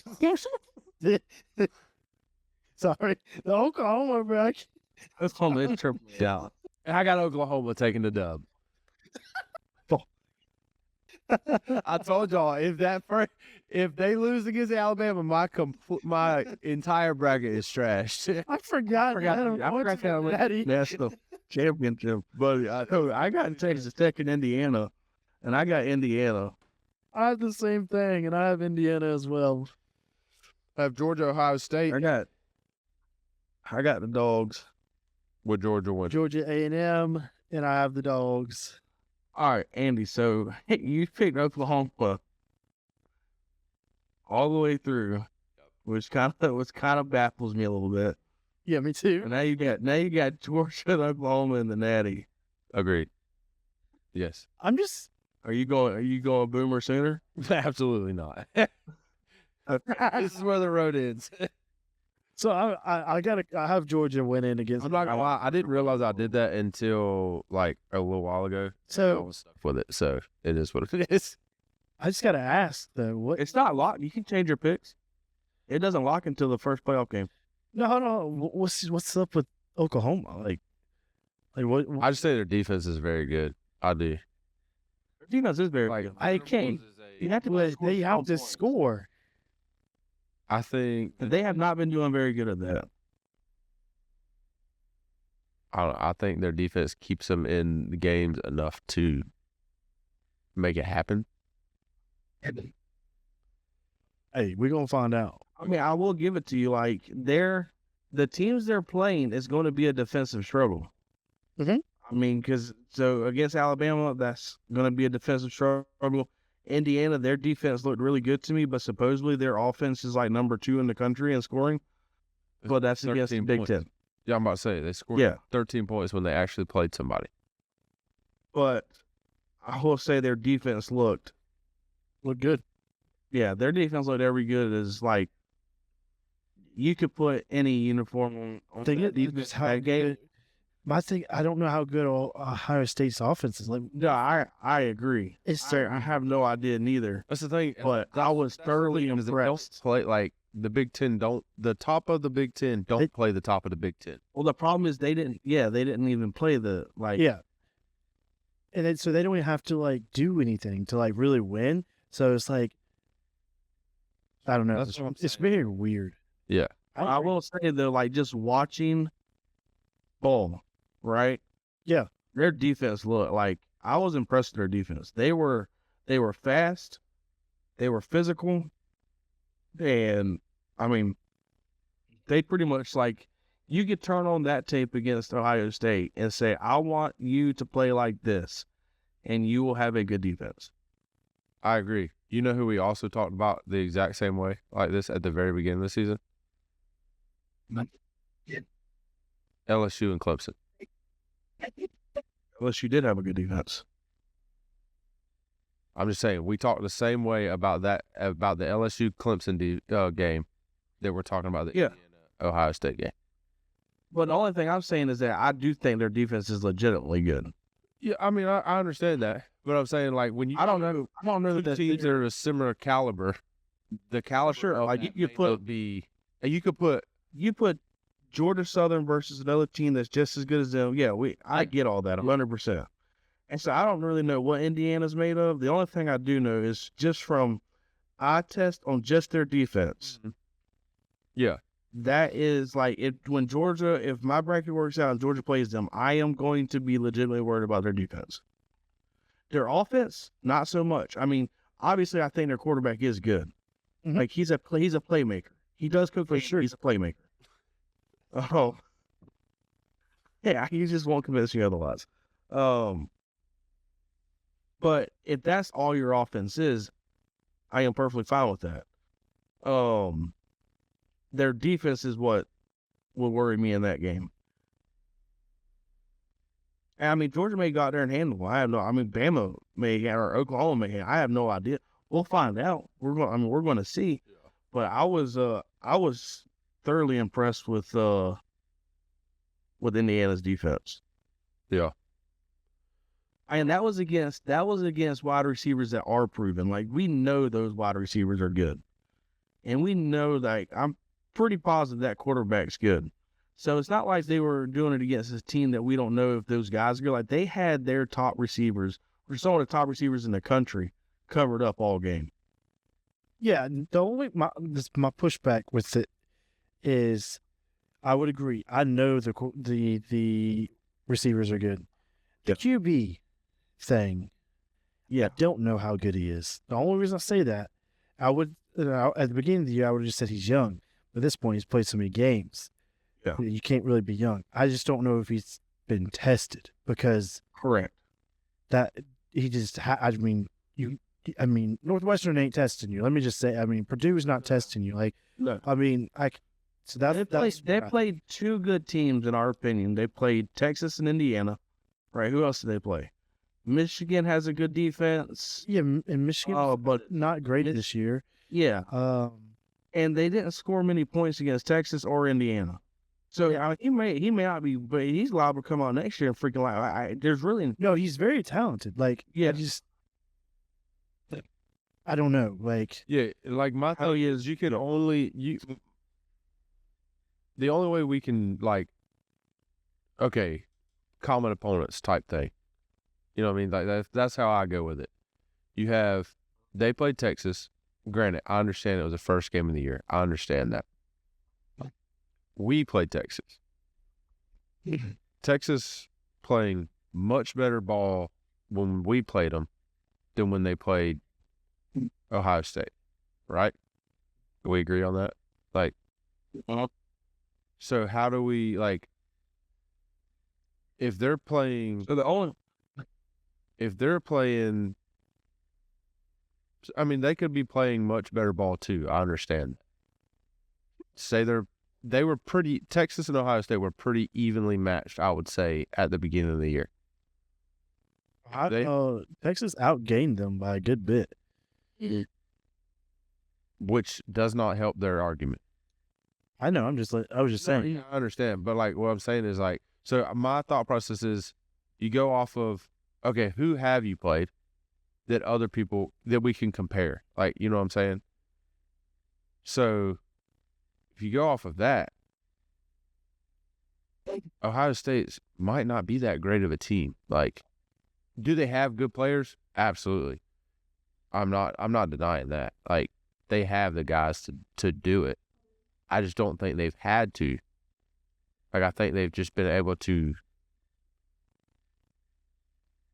[SPEAKER 2] Sorry, the Oklahoma bro.
[SPEAKER 3] Oklahoma is triple down.
[SPEAKER 1] And I got Oklahoma taking the dub. I told y'all if they lose against Alabama, my entire bracket is trashed.
[SPEAKER 2] I forgot.
[SPEAKER 3] I forgot that national championship. But I got Texas Tech and Indiana, and I got Indiana.
[SPEAKER 2] I have the same thing, and I have Indiana as well.
[SPEAKER 1] I have Georgia, Ohio State.
[SPEAKER 3] I got the Dogs.
[SPEAKER 1] With Georgia win.
[SPEAKER 2] Georgia A&M, and I have the Dogs.
[SPEAKER 3] All right, Andy. So you picked Oklahoma all the way through, which kind of baffles me a little bit.
[SPEAKER 2] Yeah, me too.
[SPEAKER 3] And now you got Georgia and Oklahoma in the Natty.
[SPEAKER 1] Agreed. Yes.
[SPEAKER 2] I'm just.
[SPEAKER 3] Are you going Boomer Sooner?
[SPEAKER 1] Absolutely not. This is where the road ends.
[SPEAKER 2] So I have Georgia winning against.
[SPEAKER 1] I'm not gonna lie, I didn't realize I did that until like a little while ago. I
[SPEAKER 2] So
[SPEAKER 1] was stuck with it, so it is what it is.
[SPEAKER 2] I just gotta ask though. What?
[SPEAKER 3] It's not locked. You can change your picks. It doesn't lock until the first playoff game.
[SPEAKER 2] No. What's up with Oklahoma? Like what?
[SPEAKER 1] I just say their defense is very good. I do.
[SPEAKER 3] Their defense is very good. I can't. You have to.
[SPEAKER 2] They have to score.
[SPEAKER 1] I think
[SPEAKER 3] They have not been doing very good at that.
[SPEAKER 1] I think their defense keeps them in the games enough to make it happen.
[SPEAKER 2] Hey, we're gonna find out.
[SPEAKER 3] I mean, I will give it to you. Like the teams they're playing is going to be a defensive struggle.
[SPEAKER 2] Mhm.
[SPEAKER 3] I mean, because so against Alabama, that's going to be a defensive struggle. Indiana, their defense looked really good to me, but supposedly their offense is like number 2 in the country in scoring. But that's against the
[SPEAKER 1] 13
[SPEAKER 3] Big
[SPEAKER 1] points.
[SPEAKER 3] Ten.
[SPEAKER 1] Yeah, I'm about to say they scored
[SPEAKER 3] Yeah.
[SPEAKER 1] 13 points when they actually played somebody.
[SPEAKER 3] But I will say their defense looked
[SPEAKER 2] good.
[SPEAKER 3] Yeah, their defense looked every good as like you could put any uniform on
[SPEAKER 2] Thing
[SPEAKER 3] that
[SPEAKER 2] is,
[SPEAKER 3] defense
[SPEAKER 2] how
[SPEAKER 3] that game.
[SPEAKER 2] good- My thing, I don't know how good Ohio State's offense is. Like,
[SPEAKER 3] No, I agree.
[SPEAKER 2] it's
[SPEAKER 3] I have no idea neither.
[SPEAKER 1] That's the thing.
[SPEAKER 3] But I was thoroughly
[SPEAKER 1] Is they don't
[SPEAKER 3] impressed.
[SPEAKER 1] play like the Big Ten. The top of the Big Ten don't play the top of the Big Ten.
[SPEAKER 3] Well, the problem is they didn't even play the like.
[SPEAKER 2] yeah, and then, so they don't even have to like do anything to like really win. So it's like, I don't know.
[SPEAKER 1] That's what I'm
[SPEAKER 2] It's
[SPEAKER 1] saying.
[SPEAKER 2] very weird.
[SPEAKER 1] Yeah.
[SPEAKER 3] I will say though, like just watching ball, right?
[SPEAKER 2] Yeah.
[SPEAKER 3] Their defense looked like I was impressed with their defense. They were fast, they were physical, and I mean, they pretty much like you could turn on that tape against Ohio State and say, "I want you to play like this," and you will have a good defense.
[SPEAKER 1] I agree. You know who we also talked about the exact same way like this at the very beginning of the season? LSU and Clemson.
[SPEAKER 3] Unless you did have a good defense.
[SPEAKER 1] I'm just saying we talked the same way about the LSU Clemson game that we're talking about the
[SPEAKER 3] Yeah.
[SPEAKER 1] Indiana Ohio State game.
[SPEAKER 3] But the only thing I'm saying is that I do think their defense is legitimately good.
[SPEAKER 1] Yeah, I mean I understand that, but I'm saying like when you
[SPEAKER 3] I don't know
[SPEAKER 1] two
[SPEAKER 3] that
[SPEAKER 1] teams that are a similar caliber, the caliber
[SPEAKER 3] Sure,
[SPEAKER 1] of
[SPEAKER 3] like,
[SPEAKER 1] that
[SPEAKER 3] you
[SPEAKER 1] may
[SPEAKER 3] put-
[SPEAKER 1] not be, and you could put
[SPEAKER 3] you put Georgia Southern versus another team that's just as good as them. Yeah, I get all that 100%. And so I don't really know what Indiana's made of. The only thing I do know is just from eye test on just their defense.
[SPEAKER 1] Yeah.
[SPEAKER 3] That is like if my bracket works out and Georgia plays them, I am going to be legitimately worried about their defense. Their offense, not so much. I mean, obviously, I think their quarterback is good.
[SPEAKER 2] Mhm.
[SPEAKER 3] Like he's a playmaker. He does cook for sure. He's a playmaker. Oh, yeah. He just won't convince you otherwise. But if that's all your offense is, I am perfectly fine with that. Their defense is what will worry me in that game. And I mean, Georgia may go out there and handle them. Bama may or Oklahoma may. I have no idea. We'll find out. We're going to see. Yeah. But I was thoroughly impressed with Indiana's defense.
[SPEAKER 1] Yeah.
[SPEAKER 3] And that was against wide receivers that are proven. Like we know those wide receivers are good, and we know like I'm pretty positive that quarterback's good. So it's not like they were doing it against this team that we don't know if those guys are good. Like they had their top receivers, or some of the top receivers in the country, covered up all game.
[SPEAKER 2] Yeah, the only my pushback with it is, I would agree. I know the receivers are good. The QB thing, I don't know how good he is. The only reason I say that, I would at the beginning of the year I would have just said he's young. But at this point, he's played so many games. Yeah, you can't really be young. I just don't know if he's been tested because
[SPEAKER 3] correct
[SPEAKER 2] that he just. Northwestern ain't testing you. Let me just say. I mean, Purdue's not testing you. Like,
[SPEAKER 3] no.
[SPEAKER 2] I mean, so
[SPEAKER 3] they played two good teams in our opinion. They played Texas and Indiana, right? Who else did they play? Michigan has a good defense.
[SPEAKER 2] Yeah, and Michigan, but not great this year.
[SPEAKER 3] Yeah. And they didn't score many points against Texas or Indiana. So he may not be, but he's liable to come out next year and freaking like there's really
[SPEAKER 2] no. He's very talented. Like I don't know. Like
[SPEAKER 1] like my thing is the only way we can common opponents type thing. You know what I mean? Like that's how I go with it. They played Texas. Granted, I understand it was the first game of the year. I understand that. We played Texas. Texas playing much better ball when we played them than when they played Ohio State, right? Do we agree on that? So how do we if they're playing? If they're playing, I mean, they could be playing much better ball too. I understand. Say they were pretty. Texas and Ohio State were pretty evenly matched, I would say, at the beginning of the year.
[SPEAKER 2] Texas outgained them by a good bit,
[SPEAKER 1] which does not help their argument.
[SPEAKER 2] I know. I was just saying.
[SPEAKER 1] I understand, but what I'm saying is so my thought process is, you go off of who have you played that other people that we can compare, you know what I'm saying? So if you go off of that, Ohio State might not be that great of a team. Do they have good players? Absolutely. I'm not denying that. They have the guys to do it. I just don't think they've had to. I think they've just been able to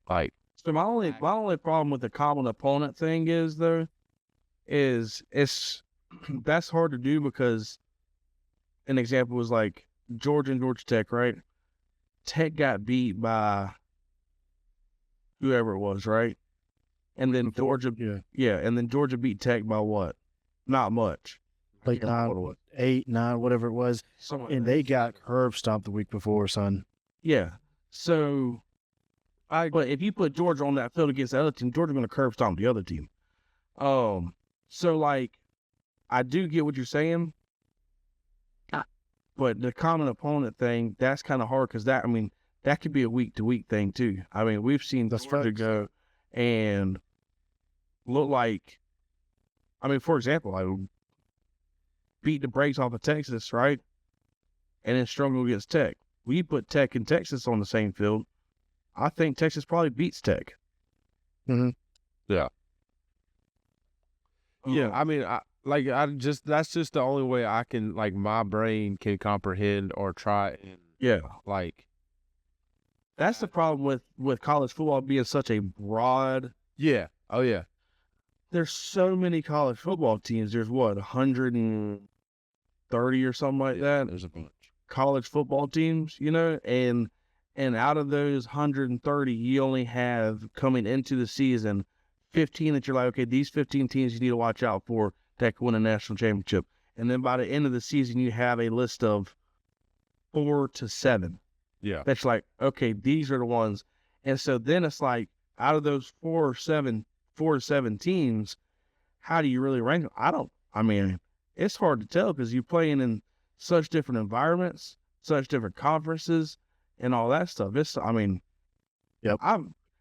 [SPEAKER 3] So my only problem with the common opponent thing is that's hard to do because an example was Georgia and Georgia Tech, right? Tech got beat by whoever it was, right? And then Georgia beat Tech by what? Not much.
[SPEAKER 2] 8, 9, whatever it was. And they got curb stomped the week before, son.
[SPEAKER 3] Yeah. So but if you put Georgia on that field against the other team, Georgia's going to curb stomp the other team. So I do get what you're saying, but the common opponent thing, that's kind of hard because that could be a week to week thing too. I mean, we've seen Georgia go and look for example, beat the brakes off of Texas, right? And then struggle against Tech. We put Tech and Texas on the same field. I think Texas probably beats Tech.
[SPEAKER 1] Yeah.
[SPEAKER 3] Yeah.
[SPEAKER 1] I mean, that's just the only way I can, like, my brain can comprehend or try and,
[SPEAKER 3] Yeah.
[SPEAKER 1] like,
[SPEAKER 3] That's the problem with college football being such a broad.
[SPEAKER 1] yeah. Oh, yeah.
[SPEAKER 3] There's so many college football teams. There's what, 130 or something like that
[SPEAKER 1] There's a bunch.
[SPEAKER 3] college football teams, and out of those 130, you only have coming into the season 15 that you're like, okay, these 15 teams you need to watch out for that can win a national championship. And then by the end of the season, you have a list of 4 to 7.
[SPEAKER 1] Yeah.
[SPEAKER 3] That's like, okay, these are the ones. And so then it's like, out of those 4 to 7 teams, how do you really rank them? It's hard to tell because you're playing in such different environments, such different conferences, and all that stuff.
[SPEAKER 2] Yep.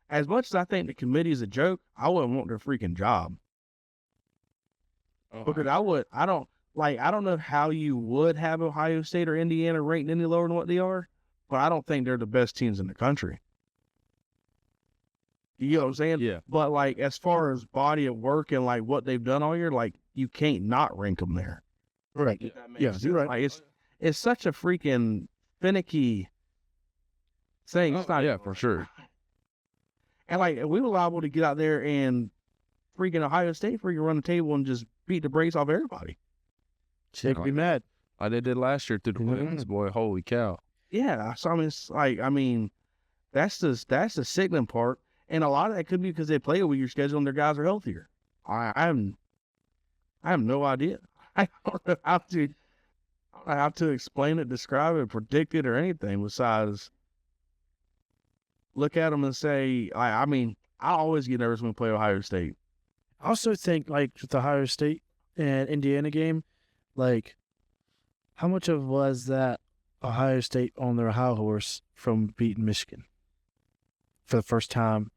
[SPEAKER 3] As much as I think the committee is a joke, I wouldn't want their freaking job. Because I don't know how you would have Ohio State or Indiana ranked any lower than what they are, but I don't think they're the best teams in the country. You know what I'm saying?
[SPEAKER 1] Yeah.
[SPEAKER 3] But like, as far as body of work and like what they've done all year, like you can't not rank them there.
[SPEAKER 2] Right. Yeah, you're right.
[SPEAKER 3] Like, it's such a freaking finicky thing. It's not,
[SPEAKER 1] yeah, for sure.
[SPEAKER 3] And like, we were liable to get out there and freaking Ohio State freaking run the table and just beat the brakes off everybody.
[SPEAKER 2] They could be mad.
[SPEAKER 1] Like they did last year through the women's, boy. Holy cow.
[SPEAKER 3] Yeah. So it's like, that's the sickening part. And a lot of that could be because they play with your schedule and their guys are healthier. I have no idea. I don't know how to explain it, describe it, predict it, or anything besides look at them and say, I always get nervous when we play Ohio State.
[SPEAKER 2] I also think, like, with the Ohio State and Indiana game, like, how much of was that Ohio State on their high horse from beating Michigan for the first time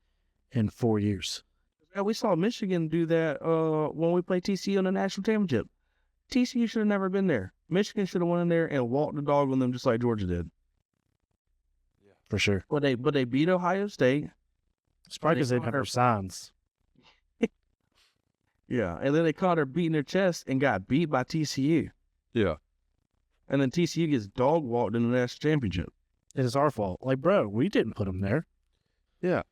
[SPEAKER 2] in 4 years?
[SPEAKER 3] Yeah, we saw Michigan do that when we played TCU in the national championship. TCU should have never been there. Michigan should have went in there and walked the dog on them just like Georgia did.
[SPEAKER 2] For sure.
[SPEAKER 3] But they beat Ohio State.
[SPEAKER 2] It's probably because they didn't have their signs.
[SPEAKER 3] Yeah, and then they caught her beating their chest and got beat by TCU.
[SPEAKER 1] Yeah.
[SPEAKER 3] And then TCU gets dog walked in the national championship.
[SPEAKER 2] It is our fault. Like, bro, we didn't put them there.
[SPEAKER 3] Yeah,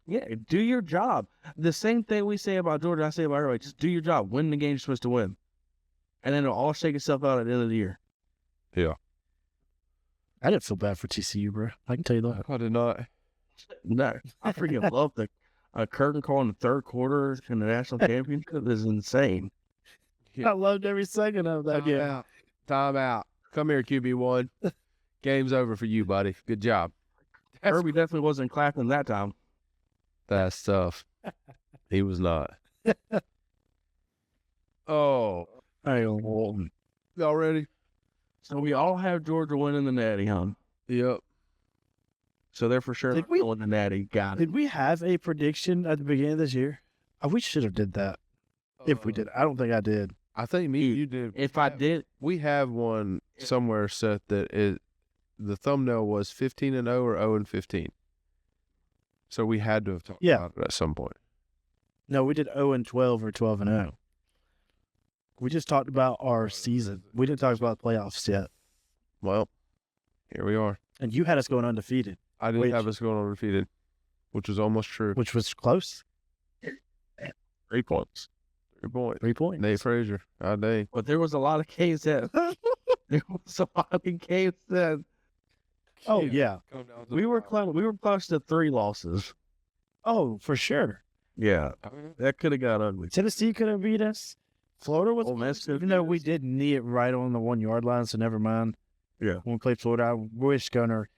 [SPEAKER 3] do your job. The same thing we say about Georgia, I say about everybody. Just do your job. Win the game you're supposed to win. And then it'll all shake itself out at the end of the year.
[SPEAKER 1] Yeah.
[SPEAKER 2] I didn't feel bad for TCU, bro. I can tell you that.
[SPEAKER 1] I did not.
[SPEAKER 3] No, I freaking love the curtain call in the third quarter in the national championship. Is insane.
[SPEAKER 1] Yeah.
[SPEAKER 2] I loved every second of that game.
[SPEAKER 1] Time out. Come here, QB1. Game's over for you, buddy. Good job.
[SPEAKER 3] Kirby definitely wasn't clapping that time.
[SPEAKER 1] That's tough. He was not. Oh.
[SPEAKER 2] Hey, Walton.
[SPEAKER 1] Y'all ready?
[SPEAKER 3] So we all have Georgia winning the Natty, huh?
[SPEAKER 1] Yep.
[SPEAKER 3] So they're for sure
[SPEAKER 2] Did we-
[SPEAKER 3] winning the Natty. Got it.
[SPEAKER 2] Did we have a prediction at the beginning of this year? We should have did that. If we did. I don't think I did.
[SPEAKER 1] I think me and you did.
[SPEAKER 3] If I did,
[SPEAKER 1] We have one somewhere set that the thumbnail was 15-0 or 0-15. So we had to have talked
[SPEAKER 2] Yeah.
[SPEAKER 1] about it at some point.
[SPEAKER 2] No, we did 0-12 or 12-0. We just talked about our season. We didn't talk about the playoffs yet.
[SPEAKER 1] Well, here we are.
[SPEAKER 2] And you had us going undefeated,
[SPEAKER 1] I did
[SPEAKER 2] Which-
[SPEAKER 1] have us going undefeated, which was almost true.
[SPEAKER 2] which was close.
[SPEAKER 3] 3 points.
[SPEAKER 1] 3 points.
[SPEAKER 2] 3 points.
[SPEAKER 1] Nate Frazier. God dang.
[SPEAKER 3] But there was a lot of games that
[SPEAKER 2] Oh, yeah.
[SPEAKER 3] we were close. We were close to 3 losses.
[SPEAKER 2] Oh, for sure.
[SPEAKER 3] Yeah, that could have got ugly.
[SPEAKER 2] Tennessee could have beat us. Florida was
[SPEAKER 3] Ole Miss could've
[SPEAKER 2] even though
[SPEAKER 3] beat
[SPEAKER 2] we
[SPEAKER 3] us.
[SPEAKER 2] did knee it right on the 1 yard line, so never mind.
[SPEAKER 3] Yeah.
[SPEAKER 2] When we played Florida, I wish Gunner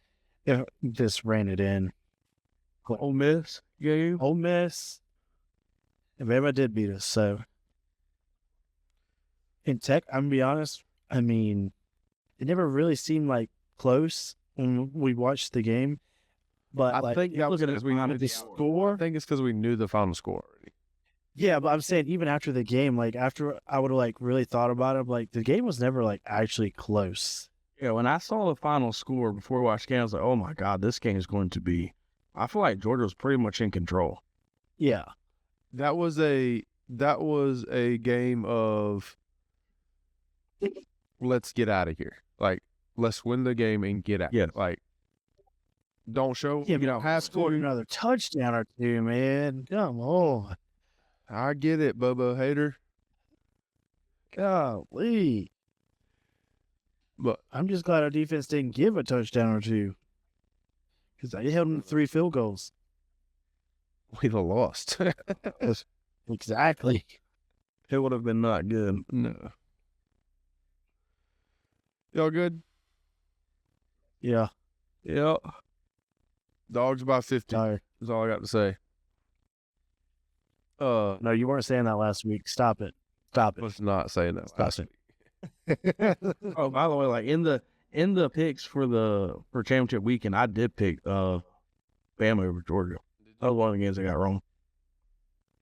[SPEAKER 2] just ran it in.
[SPEAKER 3] Ole Miss game.
[SPEAKER 2] Ole Miss. And everybody did beat us, so. In Tech, I'm going to be honest, I mean, it never really seemed like close when we watched the game. But
[SPEAKER 1] I
[SPEAKER 2] like,
[SPEAKER 1] think that was
[SPEAKER 2] looking
[SPEAKER 1] because
[SPEAKER 2] at
[SPEAKER 1] we knew
[SPEAKER 2] the
[SPEAKER 1] I
[SPEAKER 2] score.
[SPEAKER 1] think it's because we knew the final score already.
[SPEAKER 2] Yeah, but I'm saying even after the game, like after I would have like really thought about it, like the game was never like actually close.
[SPEAKER 3] Yeah, when I saw the final score before we watched the game, I was like, "Oh my god, this game is going to be I feel like Georgia was pretty much in control.
[SPEAKER 2] Yeah.
[SPEAKER 1] That was a game of let's get out of here. Like, let's win the game and get out.
[SPEAKER 3] Yes.
[SPEAKER 1] Like, don't show.
[SPEAKER 2] Yeah,
[SPEAKER 1] you know, have
[SPEAKER 2] scored
[SPEAKER 1] to.
[SPEAKER 2] another touchdown or two, man. Come on.
[SPEAKER 1] I get it, Bubba Hater.
[SPEAKER 2] Golly.
[SPEAKER 1] But
[SPEAKER 2] I'm just glad our defense didn't give a touchdown or two. Because they held them to 3 field goals.
[SPEAKER 1] we'd have lost.
[SPEAKER 2] Exactly.
[SPEAKER 3] It would have been not good.
[SPEAKER 1] No. Y'all good?
[SPEAKER 2] Yeah.
[SPEAKER 3] Yeah.
[SPEAKER 1] Dogs by 50
[SPEAKER 2] Tired.
[SPEAKER 1] is all I got to say.
[SPEAKER 2] No, you weren't saying that last week. Stop it. Stop it.
[SPEAKER 1] Let's not say that.
[SPEAKER 2] Stop
[SPEAKER 1] last
[SPEAKER 2] it.
[SPEAKER 1] week.
[SPEAKER 3] Oh, by the way, like in the picks for championship weekend, I did pick Bama over Georgia. That was one of the games I got wrong.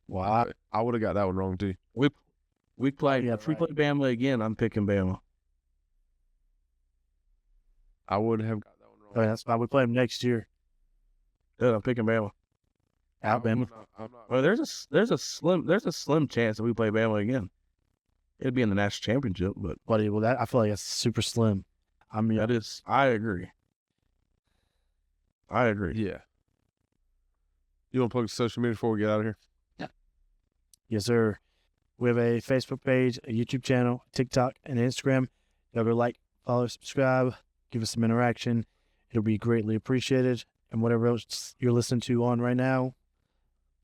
[SPEAKER 2] Wow.
[SPEAKER 1] I would have got that one wrong too.
[SPEAKER 3] We played.
[SPEAKER 2] Yeah,
[SPEAKER 3] If we
[SPEAKER 2] right.
[SPEAKER 3] play Bama again, I'm picking Bama.
[SPEAKER 1] I would have got that one wrong.
[SPEAKER 2] I mean, that's why we play them next year.
[SPEAKER 3] Yeah, I'm picking Bama.
[SPEAKER 2] Alabama.
[SPEAKER 1] I'm not.
[SPEAKER 3] Well, there's a slim chance that we play Bama again. It'd be in the national championship, but
[SPEAKER 2] Buddy, well, that I feel like that's super slim. I mean,
[SPEAKER 3] that is. I agree.
[SPEAKER 1] Yeah. You want to plug social media before we get out of here?
[SPEAKER 2] yes, sir. We have a Facebook page, a YouTube channel, TikTok, and Instagram. Y'all go like, follow, subscribe, give us some interaction. It'll be greatly appreciated. And whatever else you're listening to on right now,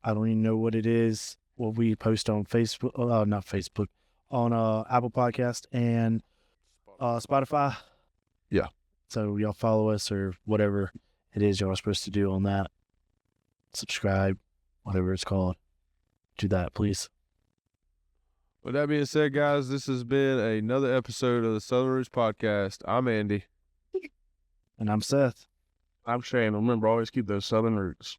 [SPEAKER 2] I don't even know what it is. What we post on Facebook, not Facebook, on Apple Podcast and Spotify.
[SPEAKER 1] Yeah.
[SPEAKER 2] So y'all follow us or whatever it is y'all are supposed to do on that. Subscribe, whatever it's called. Do that, please.
[SPEAKER 1] With that being said, guys, this has been another episode of the Southern Roots Podcast. I'm Andy.
[SPEAKER 2] And I'm Seth.
[SPEAKER 3] I'm Shane. Remember, always keep those Southern roots.